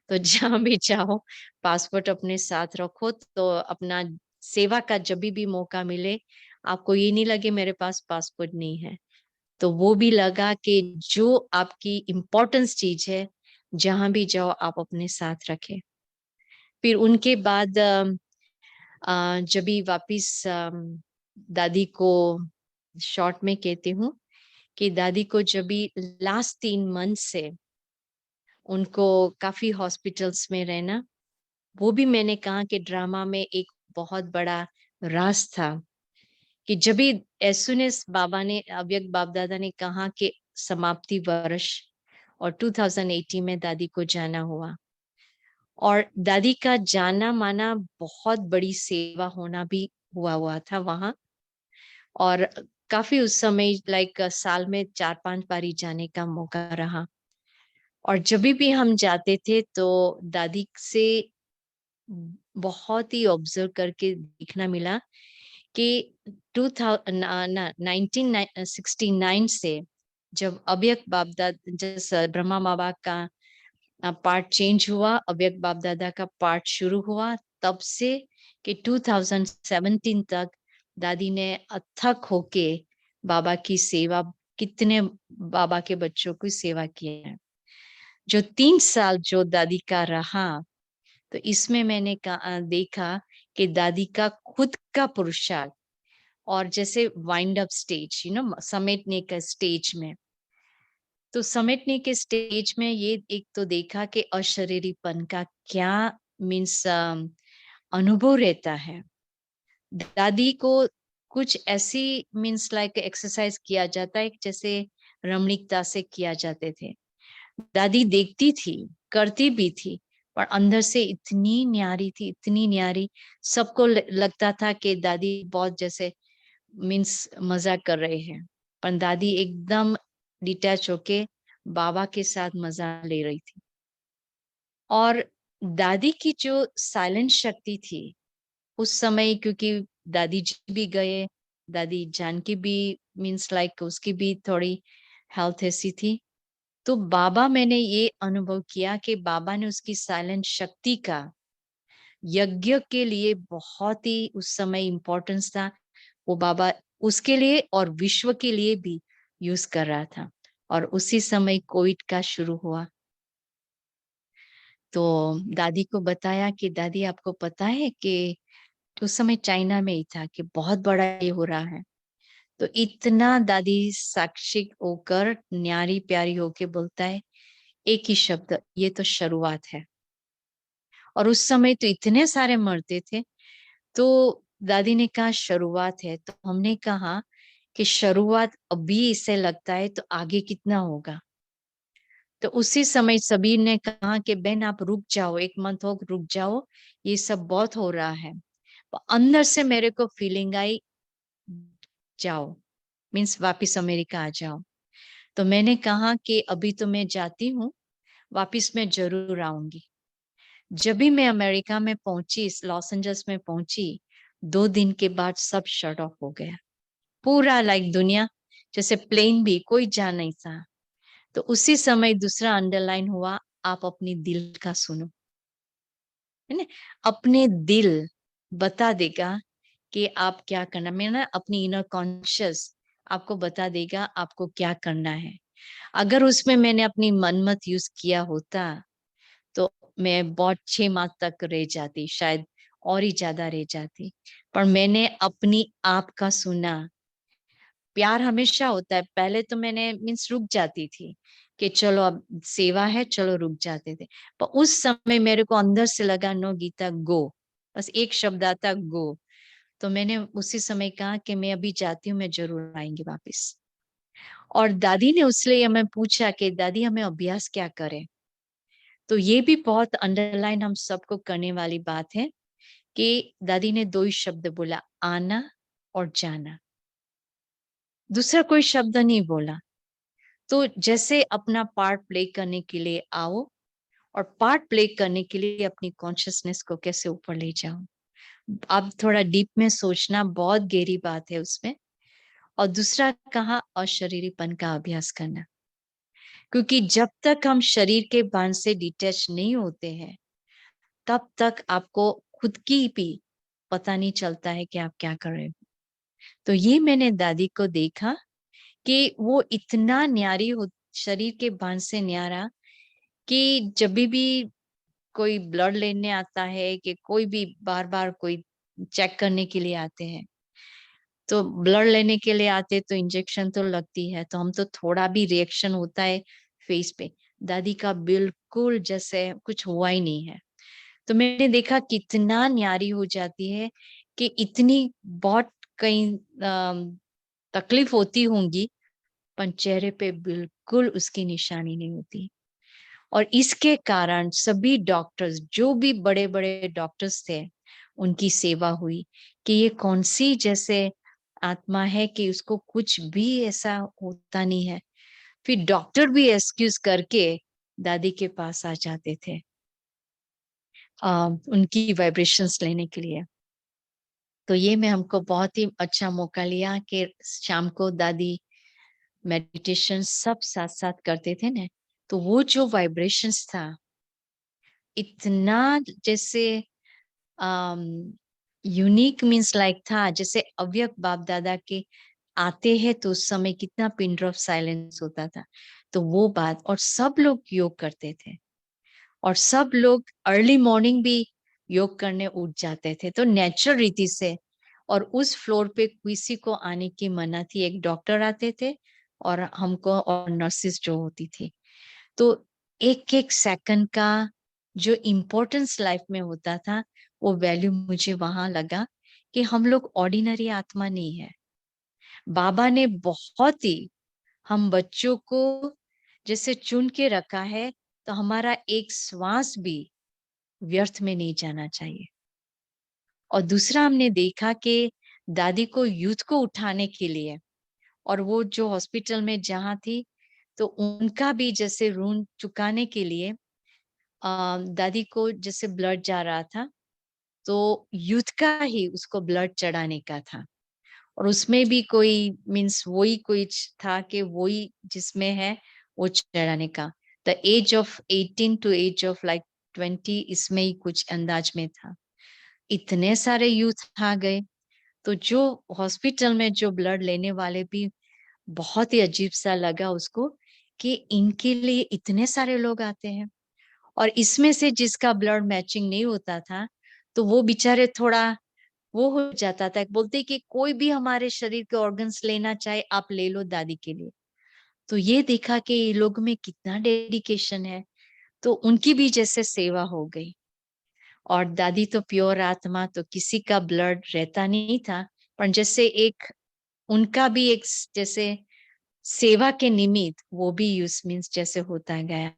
तो जहां भी चाहो पासपोर्ट अपने साथ रखो, तो अपना सेवा का जब भी मौका मिले, आपको ये नहीं लगे मेरे पास पासपोर्ट नहीं है। तो वो भी लगा कि जो आपकी इम्पोर्टेंस चीज है, जहां भी जाओ आप अपने साथ रखें। फिर उनके बाद जब भी वापिस दादी को शॉर्ट में कहती हूँ कि दादी को जब भी लास्ट 3 मंथ से उनको काफी हॉस्पिटल्स में रहना, वो भी मैंने कहा कि ड्रामा में एक बहुत बड़ा राज था कि जब भी एज सुन एज बाबा ने, अव्यक्त बाप दादा ने कहा कि समाप्ति वर्ष, और 2018 में दादी को जाना हुआ। और दादी का जाना माना बहुत बड़ी सेवा होना भी हुआ था वहां। और काफी उस समय लाइक साल में 4-5 बारी जाने का मौका रहा। और जब भी हम जाते थे तो दादी से बहुत ही ऑब्जर्व करके देखना मिला कि 1969 से जब अव्यक्त बाप दादा, जैसे ब्रह्मा बाबा का पार्ट चेंज हुआ, अव्यक्त बाप दादा का पार्ट शुरू हुआ, तब से कि 2017 तक दादी ने अथक होके बाबा की सेवा, कितने बाबा के बच्चों की सेवा की है। जो 3 साल जो दादी का रहा, तो इसमें मैंने देखा कि दादी का खुद का पुरुषार्थ, और जैसे वाइंड अप स्टेज, समेटने का स्टेज में, तो समेटने के स्टेज में ये एक तो देखा कि अशरीरीपन का क्या मीन्स अनुभव रहता है। दादी को कुछ ऐसी मीन्स लाइक एक्सरसाइज किया जाता है जैसे रमणीकता से किया जाते थे। दादी देखती थी, करती भी थी, और अंदर से इतनी न्यारी थी, इतनी न्यारी, सबको लगता था कि दादी बहुत जैसे मीन्स मज़ाक कर रहे हैं, पर दादी एकदम डिटैच होके बाबा के साथ मज़ा ले रही थी। और दादी की जो साइलेंट शक्ति थी, उस समय क्योंकि दादी जी भी गए, दादी जानकी भी मीन्स लाइक उसकी भी थोड़ी हेल्थ ऐसी थी। तो बाबा मैंने ये अनुभव किया कि बाबा ने उसकी साइलेंट शक्ति का यज्ञ के लिए बहुत ही उस समय इम्पोर्टेंस था। वो बाबा उसके लिए और विश्व के लिए भी यूज़ कर रहा था। और उसी समय कोविड का शुरू हुआ। तो दादी को बताया कि दादी आपको पता है कि उस समय चाइना में ही था कि बहुत बड़ा ये हो रहा है। तो इतना दादी साक्षी होकर न्यारी प्यारी होके बोलता है एक ही शब्द, ये तो शुरुआत है। और उस समय तो इतने सारे मरते थे। तो दादी ने कहा शुरुआत है, तो हमने कहा कि शुरुआत अभी इसे लगता है तो आगे कितना होगा। तो उसी समय सभी ने कहा कि बहन आप रुक जाओ, 1 मंथ हो रुक जाओ, ये सब बहुत हो रहा है। तो अंदर से मेरे को फीलिंग आई, जाओ, मीन्स वापिस अमेरिका आ जाओ। तो मैंने कहा कि अभी तो मैं जाती हूँ, वापिस मैं ज़रूर आऊँगी। जब भी मैं अमेरिका में पहुँची, लॉस एंजल्स में पहुँची, 2 दिन के बाद सब शट ऑफ हो गया। पूरा लाइक दुनिया जैसे प्लेन भी कोई जा नहीं था। तो उसी समय दूसरा अंडरलाइन हुआ, आप अपनी दिल का सुनो, है ना? अपने दिल बता देगा कि आप क्या करना, मैं ना अपनी इनर कॉन्शियस आपको बता देगा आपको क्या करना है। अगर उसमें मैंने अपनी मनमत यूज़ किया होता, तो मैं बहुत 6 माह तक रह जाती, शायद और ही ज़्यादा रह जाती। पर मैंने अपनी आप का सुना। प्यार हमेशा होता है, पहले तो मैंने मीन्स रुक जाती थी कि चलो अब सेवा है, चलो रुक जाते थे। पर उस समय मेरे को अंदर से लगा नो गीता गो, बस एक शब्द आता गो। तो मैंने उसी समय कहा कि मैं अभी जाती हूँ, मैं ज़रूर आएँगी वापस। और दादी ने उसलिए हमें पूछा कि दादी हमें अभ्यास क्या करें? तो ये भी बहुत अंडरलाइन हम सबको करने वाली बात है कि दादी ने 2 ही शब्द बोला, आना और जाना। दूसरा कोई शब्द नहीं बोला। तो जैसे अपना पार्ट प्ले करने के लिए आओ और पार्ट प्ले करने के लिए अपनी कॉन्शियसनेस को कैसे ऊपर ले जाओ। आप थोड़ा डीप में सोचना, बहुत गहरी बात है उसमें। और दूसरा कहा अशरीरीपन का अभ्यास करना, क्योंकि जब तक हम शरीर के बांध से डिटैच नहीं होते हैं, तब तक आपको खुद की भी पता नहीं चलता है कि आप क्या कर रहे हो। तो ये मैंने दादी को देखा कि वो इतना न्यारी हो, शरीर के बांध से न्यारा, कि जभी भी कोई ब्लड लेने आता है कि कोई भी बार-बार कोई चेक करने के लिए आते हैं, तो ब्लड लेने के लिए आते तो इंजेक्शन तो लगती है, तो हम तो थोड़ा भी रिएक्शन होता है फेस पे। दादी का बिल्कुल जैसे कुछ हुआ ही नहीं है। तो मैंने देखा कितना न्यारी हो जाती है कि इतनी बहुत कहीं तकलीफ होती होंगी, पर चेहरे पे बिल्कुल उसकी निशानी नहीं होती। और इसके कारण सभी डॉक्टर्स, जो भी बड़े-बड़े डॉक्टर्स थे, उनकी सेवा हुई कि ये कौन-सी जैसे आत्मा है कि उसको कुछ भी ऐसा होता नहीं है। फिर डॉक्टर भी एक्सक्यूज़ करके दादी के पास आ जाते थे अ, उनकी वाइब्रेशंस लेने के लिए। तो ये मैं हमको बहुत ही अच्छा मौका लिया कि शाम को दादी मेडिटेशन सब साथ-साथ करते थे ना, तो वो जो वाइब्रेशंस था, इतना जैसे अम, यूनिक मीन्स लाइक था, जैसे अव्यक्त बाप-दादा के आते हैं तो उस समय कितना पिन ड्रॉप साइलेंस होता था। तो वो बात, और सब लोग योग करते थे और सब लोग अर्ली मॉर्निंग भी योग करने उठ जाते थे, तो नेचुरल रीति से। और उस फ्लोर पे किसी को आने की मना थी, एक डॉक्टर आते थे और हमको और नर्सेस जो होती थी। तो एक-एक सेकंड का जो इम्पोर्टेंस लाइफ में होता था, वो वैल्यू मुझे वहाँ लगा कि हम लोग ऑर्डिनरी आत्मा नहीं है। बाबा ने बहुत ही हम बच्चों को जैसे चुन के रखा है, तो हमारा एक श्वास भी व्यर्थ में नहीं जाना चाहिए। और दूसरा हमने देखा कि दादी को यूथ को उठाने के लिए, और वो जो हॉस्पिटल में जहाँ थी, तो उनका भी जैसे ऋण चुकाने के लिए दादी को जैसे ब्लड जा रहा था, तो यूथ का ही उसको ब्लड चढ़ाने का था। और उसमें भी कोई मीन्स वही कुछ था कि वही जिसमें है वो चढ़ाने का। The age of 18 to age of like 20, इसमें ही कुछ अंदाज में था। इतने सारे यूथ आ गए, तो जो हॉस्पिटल में जो ब्लड लेने वाले भी, बहुत ही अजीब सा लगा उसको कि इनके लिए इतने सारे लोग आते हैं, और इसमें से जिसका ब्लड मैचिंग नहीं होता था, तो वो बेचारे थोड़ा वो हो जाता था। बोलते कि कोई भी हमारे शरीर के ऑर्गन्स लेना चाहे आप ले लो दादी के लिए। तो ये देखा कि ये लोग में कितना डेडिकेशन है, तो उनकी भी जैसे सेवा हो गई। और दादी तो प्योर आत्मा, तो किसी का ब्लड रहता नहीं था, पर जैसे एक उनका भी एक जैसे सेवा के निमित्त वो भी यूज मीन्स जैसे होता गया।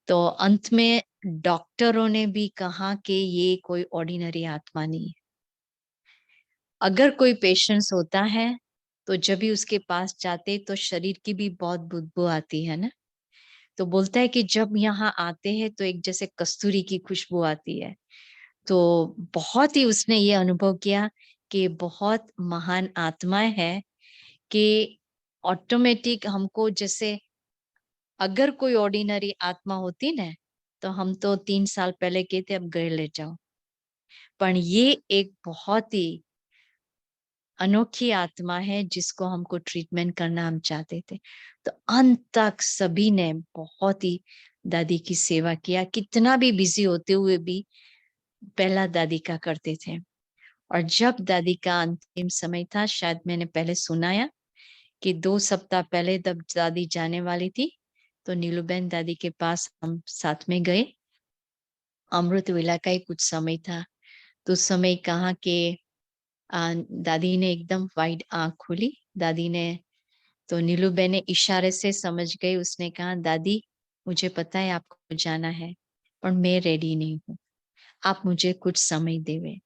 तो अंत में डॉक्टरों ने भी कहा कि ये कोई ऑर्डिनरी आत्मा नहीं है। अगर कोई पेशेंट्स होता है, तो जब भी उसके पास जाते तो शरीर की भी बहुत बदबू आती है ना, तो बोलता है कि जब यहाँ आते हैं तो एक जैसे कस्तूरी की खुशबू आती है। तो बहुत ही उसने ये अनुभव किया कि बहुत महान आत्माएं है, कि ऑटोमेटिक हमको जैसे अगर कोई ऑर्डिनरी आत्मा होती ना, तो हम तो 3 साल पहले गए थे, अब घर ले जाओ। पर ये एक बहुत ही अनोखी आत्मा है जिसको हमको ट्रीटमेंट करना हम चाहते थे। तो अंत तक सभी ने बहुत ही दादी की सेवा किया, कितना भी बिजी होते हुए भी पहला दादी का करते थे। और जब दादी का अंतिम समय था, शायद मैंने पहले सुनाया कि 2 सप्ताह पहले जब दादी जाने वाली थी, तो नीलूबेन दादी के पास हम साथ में गए। अमृत वेला का ही कुछ समय था, तो उस समय कहा कि दादी ने एकदम वाइड आंख खोली। दादी ने, तो नीलूबेन ने इशारे से समझ गई। उसने कहा, दादी मुझे पता है आपको जाना है, पर मैं रेडी नहीं हूँ, आप मुझे कुछ समय देवे।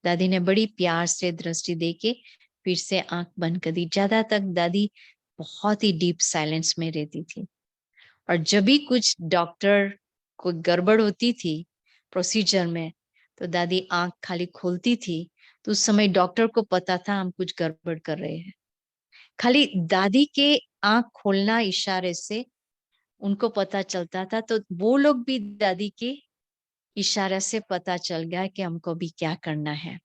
दादी ने बड़ी प्यार से दृष्टि देके फिर से आंख बंद कर दी। ज्यादा तक दादी बहुत ही डीप साइलेंस में रहती थी। और जब भी कुछ डॉक्टर को गड़बड़ होती थी प्रोसीजर में, तो दादी आंख खाली खोलती थी, तो उस समय डॉक्टर को पता था हम कुछ गड़बड़ कर रहे हैं। खाली दादी के आंख खोलना इशारे से उनको पता चलता था, तो वो लोग भी दादी के इशारे से पता चल गया कि हमको भी क्या करना है।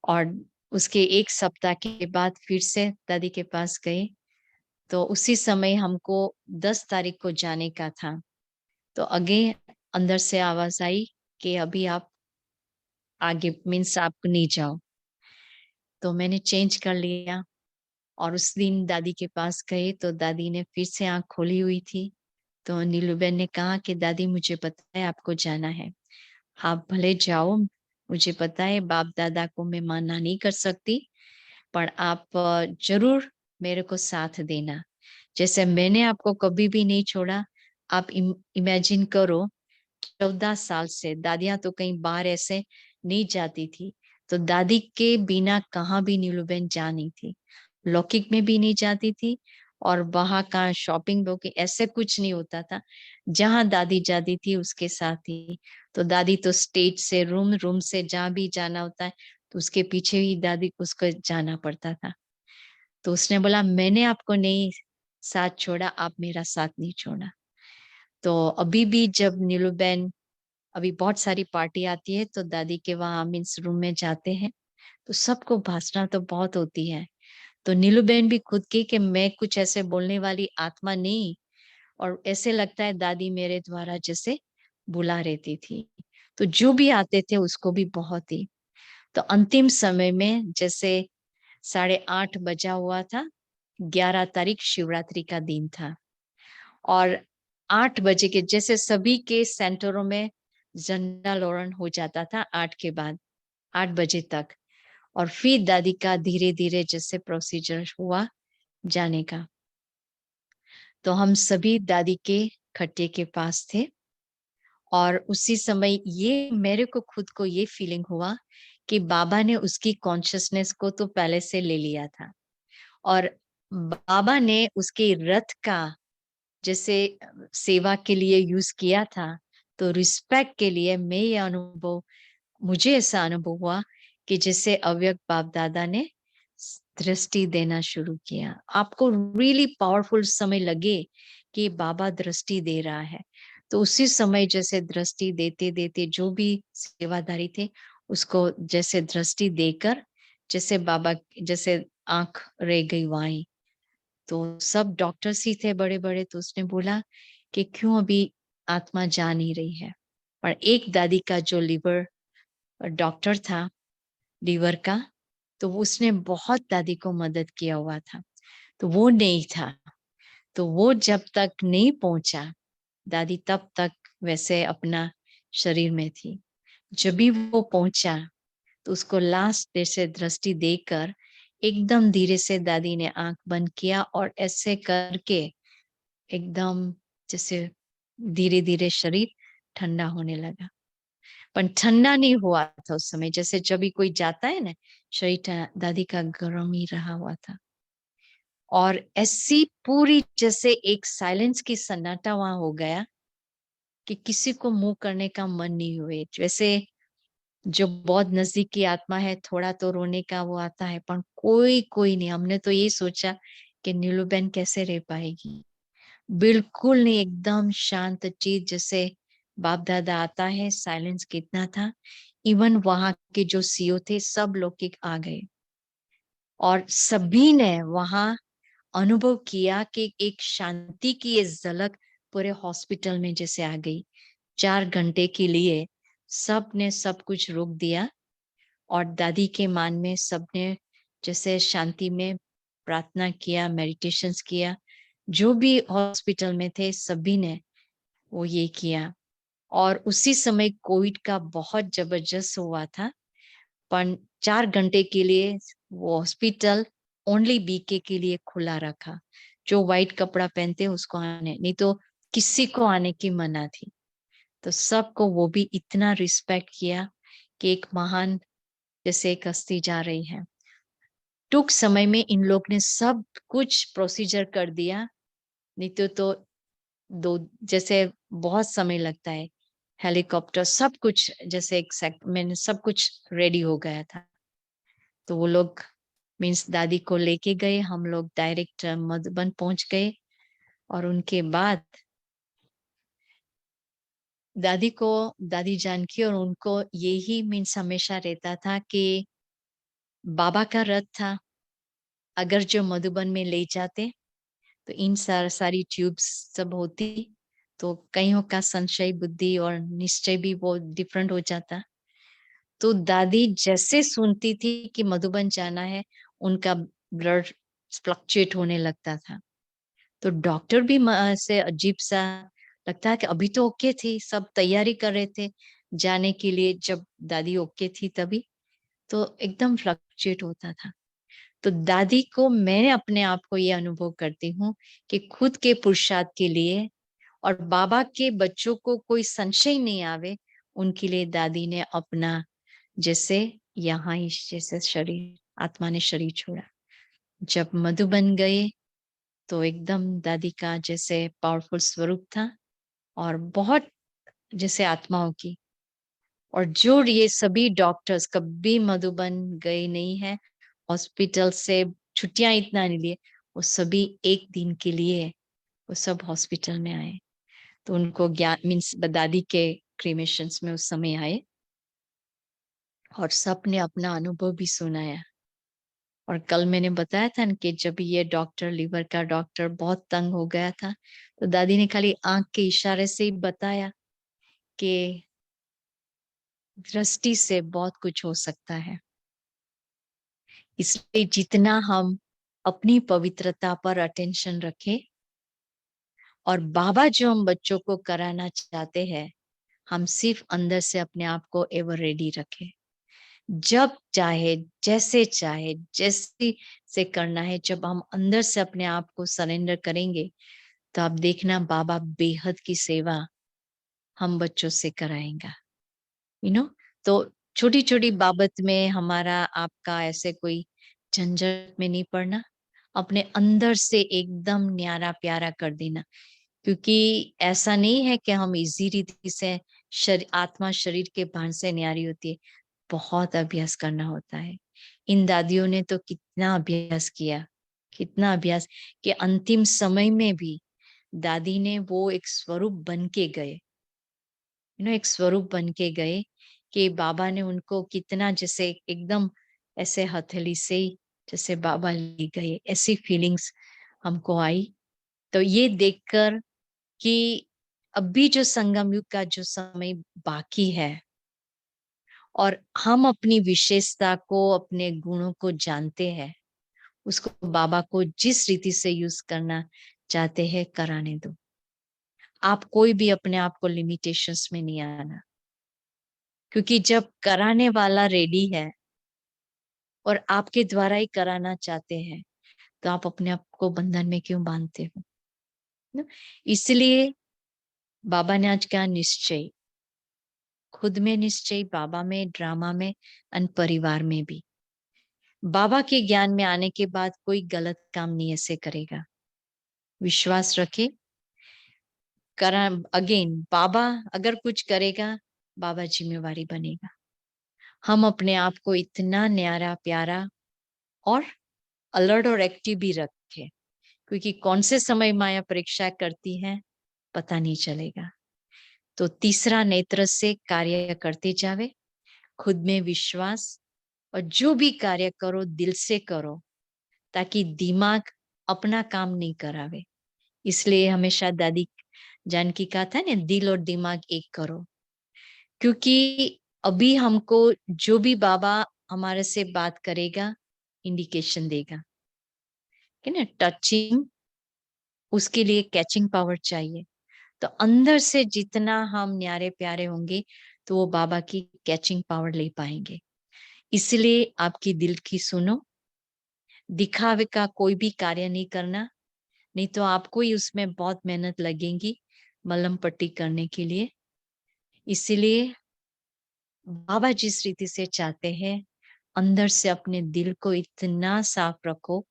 और उसके 1 सप्ताह के बाद फिर से दादी के पास गए, तो उसी समय हमको 10 तारीख को जाने का था। तो आगे अंदर से आवाज आई कि अभी आप आगे मीन्स आप नहीं जाओ। तो मैंने चेंज कर लिया, और उस दिन दादी के पास गए तो दादी ने फिर से आंख खोली हुई थी। तो नीलूबेन ने कहा कि दादी मुझे पता है आपको जाना है, आप भले जाओ, मुझे पता है बाप दादा को मैं मना नहीं कर सकती, पर आप जरूर मेरे को साथ देना। जैसे मैंने आपको कभी भी नहीं छोड़ा। आप इमेजिन करो, 14 साल से दादियां तो कहीं बाहर ऐसे नहीं जाती थी, तो दादी के बिना कहाँ भी नीलूबेन जा नहीं थी। लौकिक में भी नहीं जाती थी, और वहां का शॉपिंग वोकिंग ऐसे कुछ नहीं होता था। जहां दादी जाती थी उसके साथ ही। तो दादी तो स्टेज से रूम, रूम से जहां भी जाना होता है, तो उसके पीछे ही दादी को उसको जाना पड़ता था। तो उसने बोला, मैंने आपको नहीं साथ छोड़ा, आप मेरा साथ नहीं छोड़ा। तो अभी भी जब नीलूबेन, अभी बहुत सारी पार्टी आती है तो दादी के वहां मीन्स रूम में जाते हैं, तो सबको भाषण तो बहुत होती है। तो नीलूबेन भी खुद की कि मैं कुछ ऐसे बोलने वाली आत्मा नहीं, और ऐसे लगता है दादी मेरे द्वारा जैसे बुला रहती थी। तो जो भी आते थे उसको भी बहुत ही। तो अंतिम समय में जैसे 8:30 बजा हुआ था, 11 तारीख शिवरात्रि का दिन था, और 8 बजे के जैसे सभी के सेंटरों में झंडा लोरन हो जाता था 8 के बाद, 8 बजे तक। और फिर दादी का धीरे धीरे जैसे प्रोसीजर हुआ जाने का। तो हम सभी दादी के खट्टे के पास थे, और उसी समय ये मेरे को खुद को ये फीलिंग हुआ कि बाबा ने उसकी कॉन्शियसनेस को तो पहले से ले लिया था और बाबा ने उसके रथ का जैसे सेवा के लिए यूज़ किया था, तो रिस्पेक्ट के लिए मैं ये अनुभव मुझे ऐसा अनुभव हुआ कि जैसे अव्यक्त बाप-दादा ने दृष्टि देना शुरू किया। आपको रियली पावरफुल समय लगे कि बाबा दृष्टि दे रहा है, तो उसी समय जैसे दृष्टि देते-देते जो भी सेवादारी थे, उसको जैसे दृष्टि देकर जैसे बाबा जैसे आँख रह गई वहीं। तो सब डॉक्टर्स ही थे बड़े-बड़े, तो उसने बोला कि क्यों अभी आत्मा जा नहीं रही है? पर एक दादी का जो लिवर डॉक्टर था लीवर का, तो उसने बहुत दादी को मदद किया हुआ था, तो वो नहीं था। तो वो जब तक नहीं पहुँचा, दादी तब तक वैसे अपना शरीर में थी। जब भी वो पहुँचा, तो उसको लास्ट जैसे दृष्टि देकर एकदम धीरे से दादी ने आँख बंद किया और ऐसे करके एकदम जैसे धीरे-धीरे शरीर ठंडा होने लगा। पर ठंडा नहीं हुआ था उस समय, जैसे जब भी कोई जाता है ना, शरीर दादी का गर्म ही रहा हुआ था। और ऐसी पूरी जैसे एक साइलेंस की सन्नाटा वहाँ हो गया कि किसी को मुँह करने का मन नहीं हुए। जैसे जो बहुत नज़दीक की आत्मा है, थोड़ा तो रोने का वो आता है, पर कोई नहीं। हमने तो ये सोचा कि नीलू बहन कैसे रह पाएगी? बिल्कुल नहीं, एकदम शांत चीज़ जैसे बाप-दादा आता है, साइलेंस कितना था। इवन वहाँ के जो सीईओ थे, सब लौकिक आ गए और सभी ने वहाँ अनुभव किया कि एक शांति की ये झलक पूरे हॉस्पिटल में जैसे आ गई। 4 घंटे के लिए सबने सब कुछ रोक दिया और दादी के मान में सबने जैसे शांति में प्रार्थना किया, मेडिटेशंस किया। जो भी हॉस्पिटल में थे, सभी ने वो ये किया और उसी समय कोविड का बहुत ज़बरदस्त हुआ था, पर 4 घंटे के लिए वो हॉस्पिटल ओनली बीके के लिए खुला रखा। जो व्हाइट कपड़ा पहनते हैं उसको आने, नहीं तो किसी को आने की मना थी। तो सबको वो भी इतना रिस्पेक्ट किया कि एक महान जैसे एक हस्ती जा रही है। टूँक समय में इन लोग ने सब कुछ प्रोसीजर कर दिया, नहीं तो 2 जैसे बहुत समय लगता है। हेलीकॉप्टर सब कुछ जैसे एक सेक में सब कुछ रेडी हो गया था। तो वो लोग मीन्स दादी को लेके गए, हम लोग डायरेक्ट मधुबन पहुँच गए और उनके बाद दादी जानकी और उनको यही मीन्स हमेशा रहता था कि बाबा का रथ था, अगर जो मधुबन में ले जाते तो इन सारी ट्यूब्स सब होती, तो कईयों का संशय बुद्धि और निश्चय भी वो डिफरेंट हो जाता। तो दादी जैसे सुनती थी कि मधुबन जाना है, उनका ब्लड फ्लक्चुएट होने लगता था। तो डॉक्टर भी ऐसे अजीब-सा लगता है कि अभी तो ओके थी, सब तैयारी कर रहे थे जाने के लिए, जब दादी ओके थी तभी, तो एकदम फ्लक्चुएट होता था। तो दादी को मैं अपने आप को ये अनुभव करती हूँ कि खुद के पुरुषार्थ के लिए और बाबा के बच्चों को कोई संशय नहीं आवे, उनके लिए दादी ने अपना जैसे यहाँ ही जैसे शरीर आत्मा ने शरीर छोड़ा। जब मधुबन गए, तो एकदम दादी का जैसे पावरफुल स्वरूप था और बहुत जैसे आत्माओं की और जो ये सभी डॉक्टर्स कभी मधुबन गए नहीं हैं, हॉस्पिटल से छुट्टियाँ इतना नहीं लिए, वो सभी 1 दिन के लिए वो सब हॉस्पिटल में आए। तो उनको ज्ञान मीन्स दादी के क्रीमेशंस में उस समय आए और सबने अपना अनुभव भी सुनाया। और कल मैंने बताया था ना कि जब ये डॉक्टर लिवर का डॉक्टर बहुत तंग हो गया था, तो दादी ने खाली आँख के इशारे से ही बताया कि दृष्टि से बहुत कुछ हो सकता है। इसलिए जितना हम अपनी पवित्रता पर अटेंशन रखें और बाबा जो हम बच्चों को कराना चाहते हैं, हम सिर्फ अंदर से अपने आप को एवर रेडी रखें। जब चाहे, जैसे से करना है, जब हम अंदर से अपने आप को सरेंडर करेंगे, तो आप देखना बाबा बेहद की सेवा हम बच्चों से कराएंगा, तो छोटी छोटी बाबत में हमारा आपका ऐसे कोई झंझट में नहीं पड़ना, अपने अंदर से एकदम न्यारा प्यारा कर देना। क्योंकि ऐसा नहीं है कि हम इजी रीति से आत्मा शरीर के भान से न्यारी होती है, बहुत अभ्यास करना होता है। इन दादियों ने तो कितना अभ्यास किया, कितना अभ्यास, कि अंतिम समय में भी दादी ने वो एक स्वरूप बन के गए, एक स्वरूप बन के गए कि बाबा ने उनको कितना, जैसे एकदम ऐसे हथेली से ही जैसे बाबा ले गए, ऐसी फीलिंग्स हमको आई। तो ये देखकर कि अभी जो संगम युग का जो समय बाकी है और हम अपनी विशेषता को, अपने गुणों को जानते हैं, उसको बाबा को जिस रीति से यूज करना चाहते हैं कराने दो। आप कोई भी अपने आप को लिमिटेशंस में नहीं आना, क्योंकि जब कराने वाला रेडी है और आपके द्वारा ही कराना चाहते हैं, तो आप अपने आप को बंधन में क्यों बांधते हो ना? इसलिए बाबा ने आज कहा निश्चय, खुद में निश्चय, बाबा में, ड्रामा में, और परिवार में भी। बाबा के ज्ञान में आने के बाद कोई गलत काम नहीं ऐसे करेगा, विश्वास रखे। करा अगेन, बाबा अगर कुछ करेगा, बाबा जिम्मेवारी बनेगा। हम अपने आप को इतना न्यारा प्यारा और अलर्ट और एक्टिव भी रखे, क्योंकि कौन से समय माया परीक्षा करती है पता नहीं चलेगा। तो तीसरा, नेत्र से कार्य करते जावे, खुद में विश्वास, और जो भी कार्य करो दिल से करो, ताकि दिमाग अपना काम नहीं करावे। इसलिए हमेशा दादी जानकी कहा था ना, दिल और दिमाग एक करो। क्योंकि अभी हमको जो भी बाबा हमारे से बात करेगा, इंडिकेशन देगा, है ना, टचिंग, उसके लिए कैचिंग पावर चाहिए। तो अंदर से जितना हम न्यारे प्यारे होंगे, तो वो बाबा की कैचिंग पावर ले पाएंगे। इसलिए आपकी दिल की सुनो, दिखावे का कोई भी कार्य नहीं करना, नहीं तो आपको ही उसमें बहुत मेहनत लगेगी मलहम पट्टी करने के लिए। इसीलिए बाबा जिस रीति से चाहते हैं, अंदर से अपने दिल को इतना साफ रखो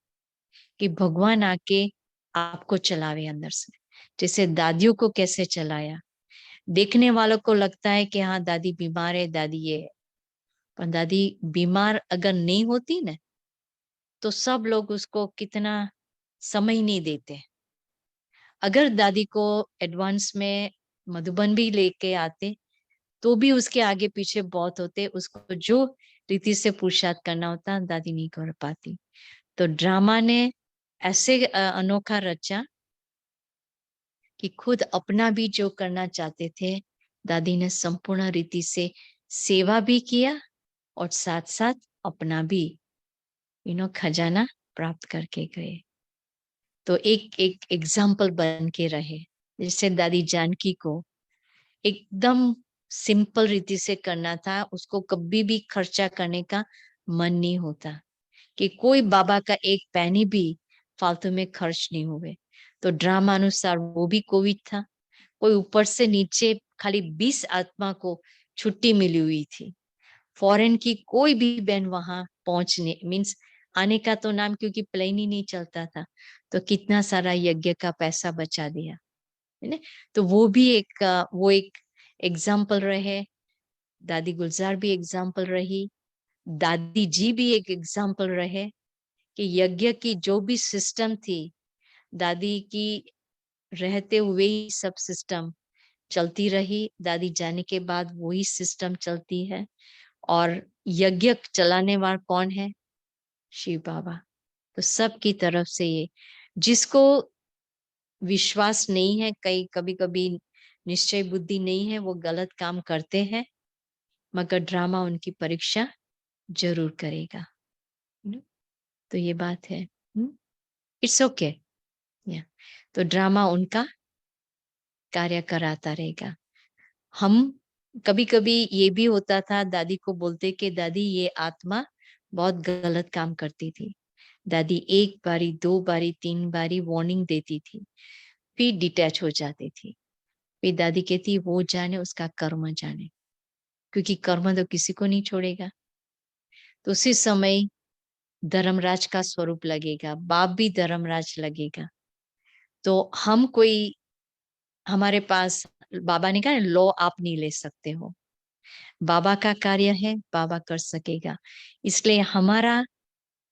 कि भगवान आके आपको चलावे अंदर से, जैसे दादियों को कैसे चलाया। देखने वालों को लगता है कि हाँ दादी बीमार है, दादी ये है, पर दादी बीमार अगर नहीं होती ना, तो सब लोग उसको कितना समय नहीं देते। अगर दादी को एडवांस में मधुबन भी लेके आते, तो भी उसके आगे पीछे बहुत होते, उसको जो रीति से पुरुषार्थ करना होता दादी नहीं कर पाती। तो ड्रामा ने ऐसे अनोखा रचा कि खुद अपना भी जो करना चाहते थे, दादी ने संपूर्ण रीति से सेवा भी किया और साथ साथ अपना भी खजाना प्राप्त करके गए। तो एक एक एग्जाम्पल बन के रहे। जैसे दादी जानकी को एकदम सिंपल रीति से करना था, उसको कभी भी खर्चा करने का मन नहीं होता, कि कोई बाबा का एक पैनी भी फालतू में खर्च नहीं हुए। तो ड्रामा अनुसार वो भी कोविड था, कोई ऊपर से नीचे खाली 20 आत्मा को छुट्टी मिली हुई थी। फॉरेन की कोई भी बहन वहां पहुंचने मीन्स आने का तो नाम, क्योंकि प्लेन ही नहीं चलता था, तो कितना सारा यज्ञ का पैसा बचा दिया, है ना। तो वो भी वो एक एग्जाम्पल रहे। दादी गुलजार भी एग्जाम्पल रही, दादी जी भी एक एग्जाम्पल रहे, कि यज्ञ की जो भी सिस्टम थी, दादी की रहते हुए ही सब सिस्टम चलती रही, दादी जाने के बाद वही सिस्टम चलती है। और यज्ञ चलाने वाला कौन है? शिव बाबा। तो सबकी तरफ से ये, जिसको विश्वास नहीं है, कई कभी कभी निश्चय बुद्धि नहीं है, वो गलत काम करते हैं, मगर ड्रामा उनकी परीक्षा जरूर करेगा। तो ये बात है, इट्स ओके। तो ड्रामा उनका कार्य कराता रहेगा। हम कभी कभी ये भी होता था, दादी को बोलते कि दादी ये आत्मा बहुत गलत काम करती थी। दादी एक बारी, दो बारी, तीन बारी वार्निंग देती थी, फिर डिटैच हो जाती थी। मेरी दादी कहती वो जाने उसका कर्म जाने, क्योंकि कर्म तो किसी को नहीं छोड़ेगा। तो उसी समय धर्मराज का स्वरूप लगेगा, बाप भी धर्मराज लगेगा। तो हम कोई हमारे पास बाबा ने कहा ना, लॉ आप नहीं ले सकते हो। बाबा का कार्य है, बाबा कर सकेगा। इसलिए हमारा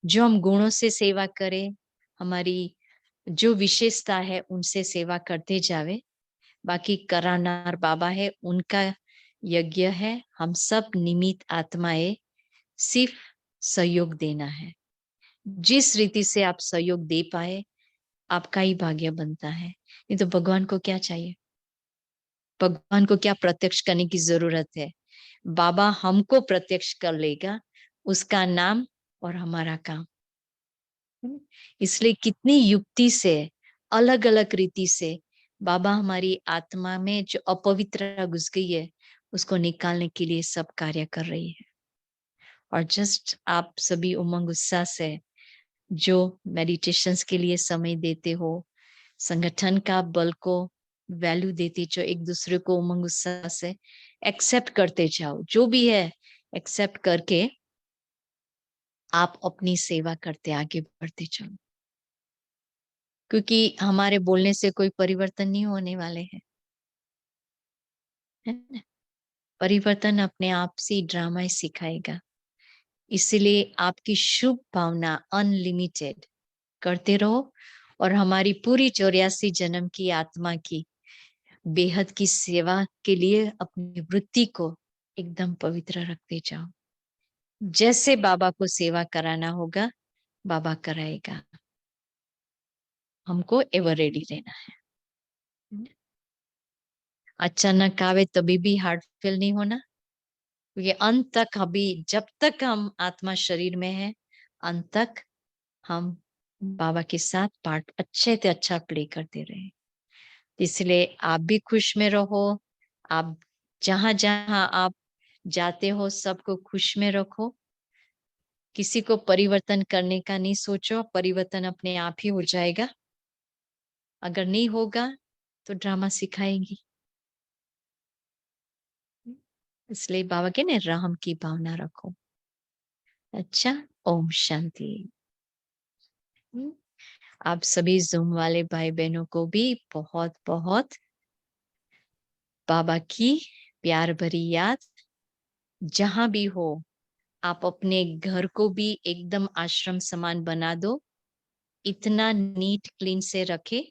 जो हम गुणों से सेवा करें, हमारी जो विशेषता है उनसे सेवा करते जावे। बाकी करानार बाबा है, उनका यज्ञ है। हम सब निमित्त आत्माएं, सिर्फ सहयोग देना है। जिस रीति से आप सहयोग दे पाए, आपका ही भाग्य बनता है। नहीं तो भगवान को क्या चाहिए? भगवान को क्या प्रत्यक्ष करने की जरूरत है? बाबा हमको प्रत्यक्ष कर लेगा, उसका नाम और हमारा काम। इसलिए कितनी युक्ति से, अलग अलग रीति से बाबा हमारी आत्मा में जो अपवित्रता घुस गई है, उसको निकालने के लिए सब कार्य कर रही है। और जस्ट आप सभी उमंग उत्साह से जो मेडिटेशंस के लिए समय देते हो, संगठन का बल को वैल्यू देते, जो एक दूसरे को उमंग उत्साह से एक्सेप्ट करते जाओ, जो भी है एक्सेप्ट करके आप अपनी सेवा करते आगे बढ़ते चलो। क्योंकि हमारे बोलने से कोई परिवर्तन नहीं होने वाले हैं, है ना? परिवर्तन अपने आप से ड्रामा ही सिखाएगा। इसलिए आपकी शुभ भावना अनलिमिटेड करते रहो और हमारी पूरी 84 जन्म की आत्मा की बेहद की सेवा के लिए अपनी वृत्ति को एकदम पवित्र रखते जाओ। जैसे बाबा को सेवा कराना होगा, बाबा कराएगा। हमको एवर रेडी रहना है। अचानक आवे तभी भी हार्ट फेल नहीं होना, क्योंकि अंत तक अभी जब तक हम आत्मा शरीर में है, अंत तक हम बाबा के साथ पार्ट अच्छे से अच्छा प्ले करते रहे। इसलिए आप भी खुश में रहो। आप जहां जहां आप जाते हो सबको खुश में रखो। किसी को परिवर्तन करने का नहीं सोचो, परिवर्तन अपने आप ही हो जाएगा। अगर नहीं होगा तो ड्रामा सिखाएंगी। इसलिए बाबा के ने रहम की भावना रखो। अच्छा, ओम शांति। आप सभी जूम वाले भाई बहनों को भी बहुत बहुत बाबा की प्यार भरी याद। जहां भी हो, आप अपने घर को भी एकदम आश्रम समान बना दो, इतना नीट क्लीन से रखे,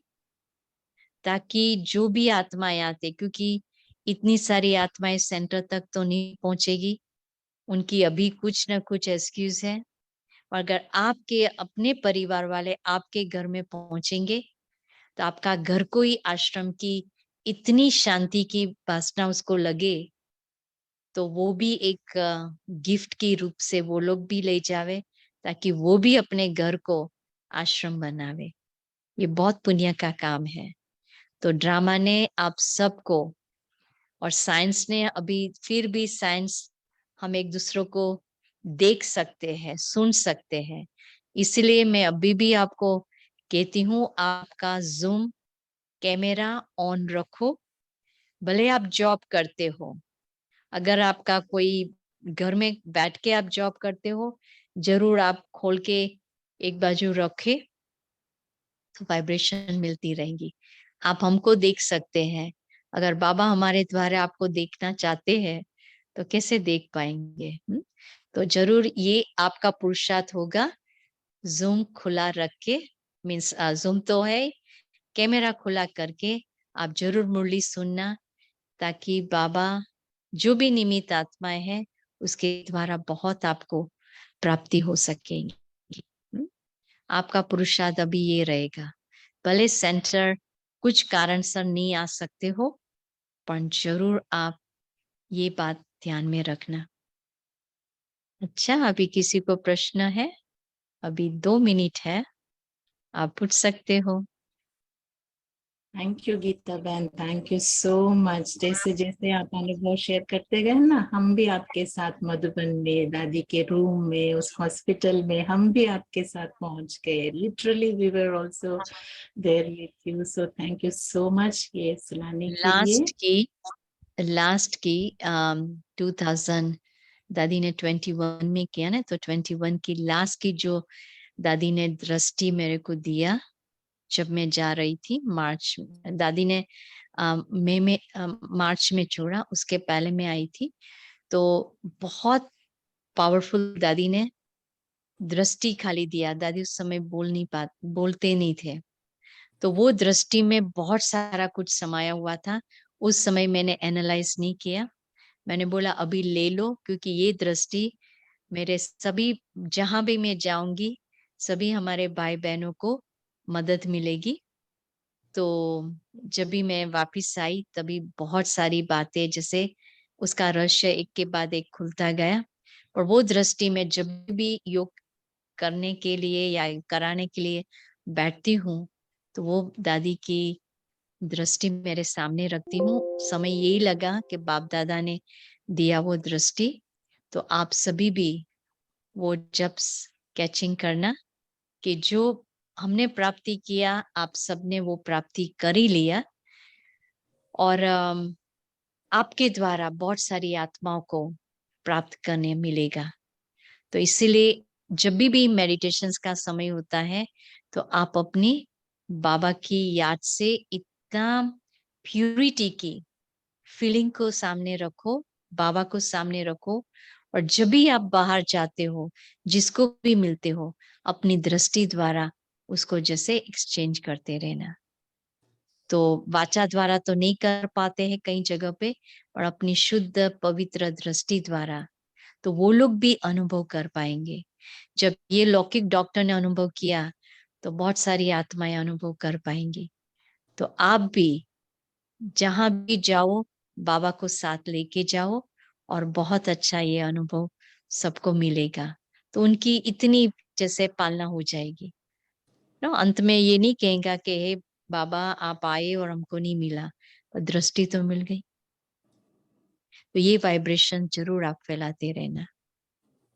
ताकि जो भी आत्माएं आते, क्योंकि इतनी सारी आत्माएं सेंटर तक तो नहीं पहुंचेगी, उनकी अभी कुछ ना कुछ एक्सक्यूज है। और अगर आपके अपने परिवार वाले आपके घर में पहुंचेंगे, तो आपका घर को ही आश्रम की इतनी शांति की वासना उसको लगे, तो वो भी एक गिफ्ट के रूप से वो लोग भी ले जावे, ताकि वो भी अपने घर को आश्रम बनावे। ये बहुत पुण्य का काम है। तो ड्रामा ने आप सबको, और साइंस ने अभी, फिर भी साइंस हम एक दूसरे को देख सकते हैं, सुन सकते हैं। इसलिए मैं अभी भी आपको कहती हूँ, आपका जूम कैमरा ऑन रखो। भले आप जॉब करते हो, अगर आपका कोई घर में बैठ के आप जॉब करते हो, जरूर आप खोल के एक बाजू रखे, तो वाइब्रेशन मिलती रहेंगी। आप हमको देख सकते हैं। अगर बाबा हमारे द्वारा आपको देखना चाहते हैं, तो कैसे देख पाएंगे? तो जरूर ये आपका पुरुषार्थ होगा। जूम खुला रख के, मीन्स जूम तो है, कैमरा खुला करके आप जरूर मुरली सुनना, ताकि बाबा जो भी निमित्त आत्माएं हैं, उसके द्वारा बहुत आपको प्राप्ति हो सकेगी। हम्म? आपका पुरुषार्थ अभी ये रहेगा। भले सेंटर कुछ कारण से नहीं आ सकते हो, पर जरूर आप ये बात ध्यान में रखना। अच्छा, अभी किसी को प्रश्न है? अभी 2 मिनट है, आप पूछ सकते हो। थैंक यू गीता बहन, थैंक यू सो मच। जैसे जैसे आप अनुभव शेयर करते गए ना, हम भी आपके साथ मधुबन में दादी के रूम में, उस हॉस्पिटल में हम भी आपके साथ पहुंच गए। Literally we were also there with you, so thank you so much ये सुनाने के लिए। लास्ट की 2000 दादी ने 21 में किया ना, तो 21 की लास्ट की जो दादी ने दृष्टि मेरे को दिया, जब मैं जा रही थी मार्च, दादी ने मई में मार्च में छोड़ा, उसके पहले मैं आई थी। तो बहुत पावरफुल दादी ने दृष्टि खाली दिया। दादी उस समय बोलते नहीं थे, तो वो दृष्टि में बहुत सारा कुछ समाया हुआ था। उस समय मैंने एनालाइज नहीं किया। मैंने बोला अभी ले लो, क्योंकि ये दृष्टि मेरे सभी, जहां भी मैं जाऊंगी, सभी हमारे भाई बहनों को मदद मिलेगी। तो जब भी मैं वापस आई, तभी बहुत सारी बातें, जैसे उसका रहस्य एक के बाद एक खुलता गया। और वो दृष्टि में जब भी योग करने के लिए या कराने के लिए बैठती हूँ, तो वो दादी की दृष्टि मेरे सामने रखती हूँ। समय यही लगा कि बाप दादा ने दिया वो दृष्टि। तो आप सभी भी वो जब्स कैचिंग करना, कि जो हमने प्राप्ति किया, आप सबने वो प्राप्ति कर ही लिया। और आपके द्वारा बहुत सारी आत्माओं को प्राप्त करने मिलेगा। तो इसीलिए जब भी मेडिटेशंस का समय होता है, तो आप अपनी बाबा की याद से इतना प्यूरिटी की फीलिंग को सामने रखो, बाबा को सामने रखो। और जब भी आप बाहर जाते हो, जिसको भी मिलते हो, अपनी दृष्टि द्वारा उसको जैसे एक्सचेंज करते रहना। तो वाचा द्वारा तो नहीं कर पाते हैं कई जगह पे, और अपनी शुद्ध पवित्र दृष्टि द्वारा तो वो लोग भी अनुभव कर पाएंगे। जब ये लौकिक डॉक्टर ने अनुभव किया, तो बहुत सारी आत्माएं अनुभव कर पाएंगी। तो आप भी जहां भी जाओ, बाबा को साथ लेके जाओ, और बहुत अच्छा ये अनुभव सबको मिलेगा। तो उनकी इतनी जैसे पालना हो जाएगी ना। अंत में ये नहीं कहेगा कि हे बाबा आप आए और हमको नहीं मिला, पर दृष्टि तो मिल गई। तो ये वाइब्रेशन जरूर आप फैलाते रहना।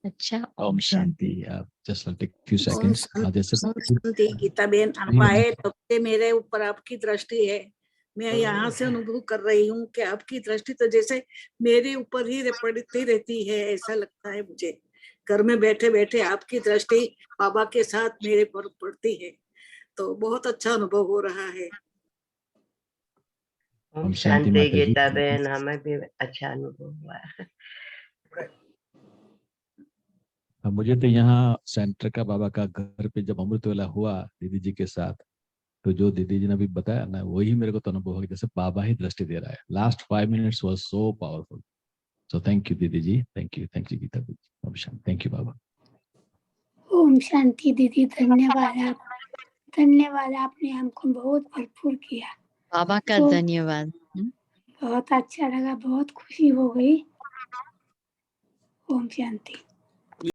अच्छा, Om Shanti. Just take few ओम सेकंड्स। जैसे शांति। गीता बेन, आप आए तब से मेरे ऊपर आपकी दृष्टि है। मैं यहाँ से अनुभव कर रही हूँ कि आपकी दृष्टि तो जैसे मेरे ऊपर ही पड़ती रहती है, ऐसा लगता है मुझे। घर में बैठे बैठे आपकी दृष्टि बाबा के साथ मेरे पर पड़ती है, तो बहुत अच्छा अनुभव हो रहा है। ओम शांति गीता बहन, हमें भी अच्छा अनुभव हुआ है। मुझे तो यहाँ सेंटर का बाबा का घर पे जब अमृत वेला हुआ दीदी जी के साथ, तो जो दीदी जी ने अभी बताया ना, वही मेरे को तो अनुभव हो गया जैसे बाबा ही दृष्टि दे रहा है। Last 5 minutes was so powerful. So thank you दीदी जी, थैंक यू गीता जी। ओम शांति, थैंक यू बाबा। ओम शांति दीदी, धन्यवाद। आपने हमको बहुत भरपूर किया। बाबा का तो धन्यवाद। बहुत अच्छा लगा, बहुत खुशी हो गई। ओम शांति।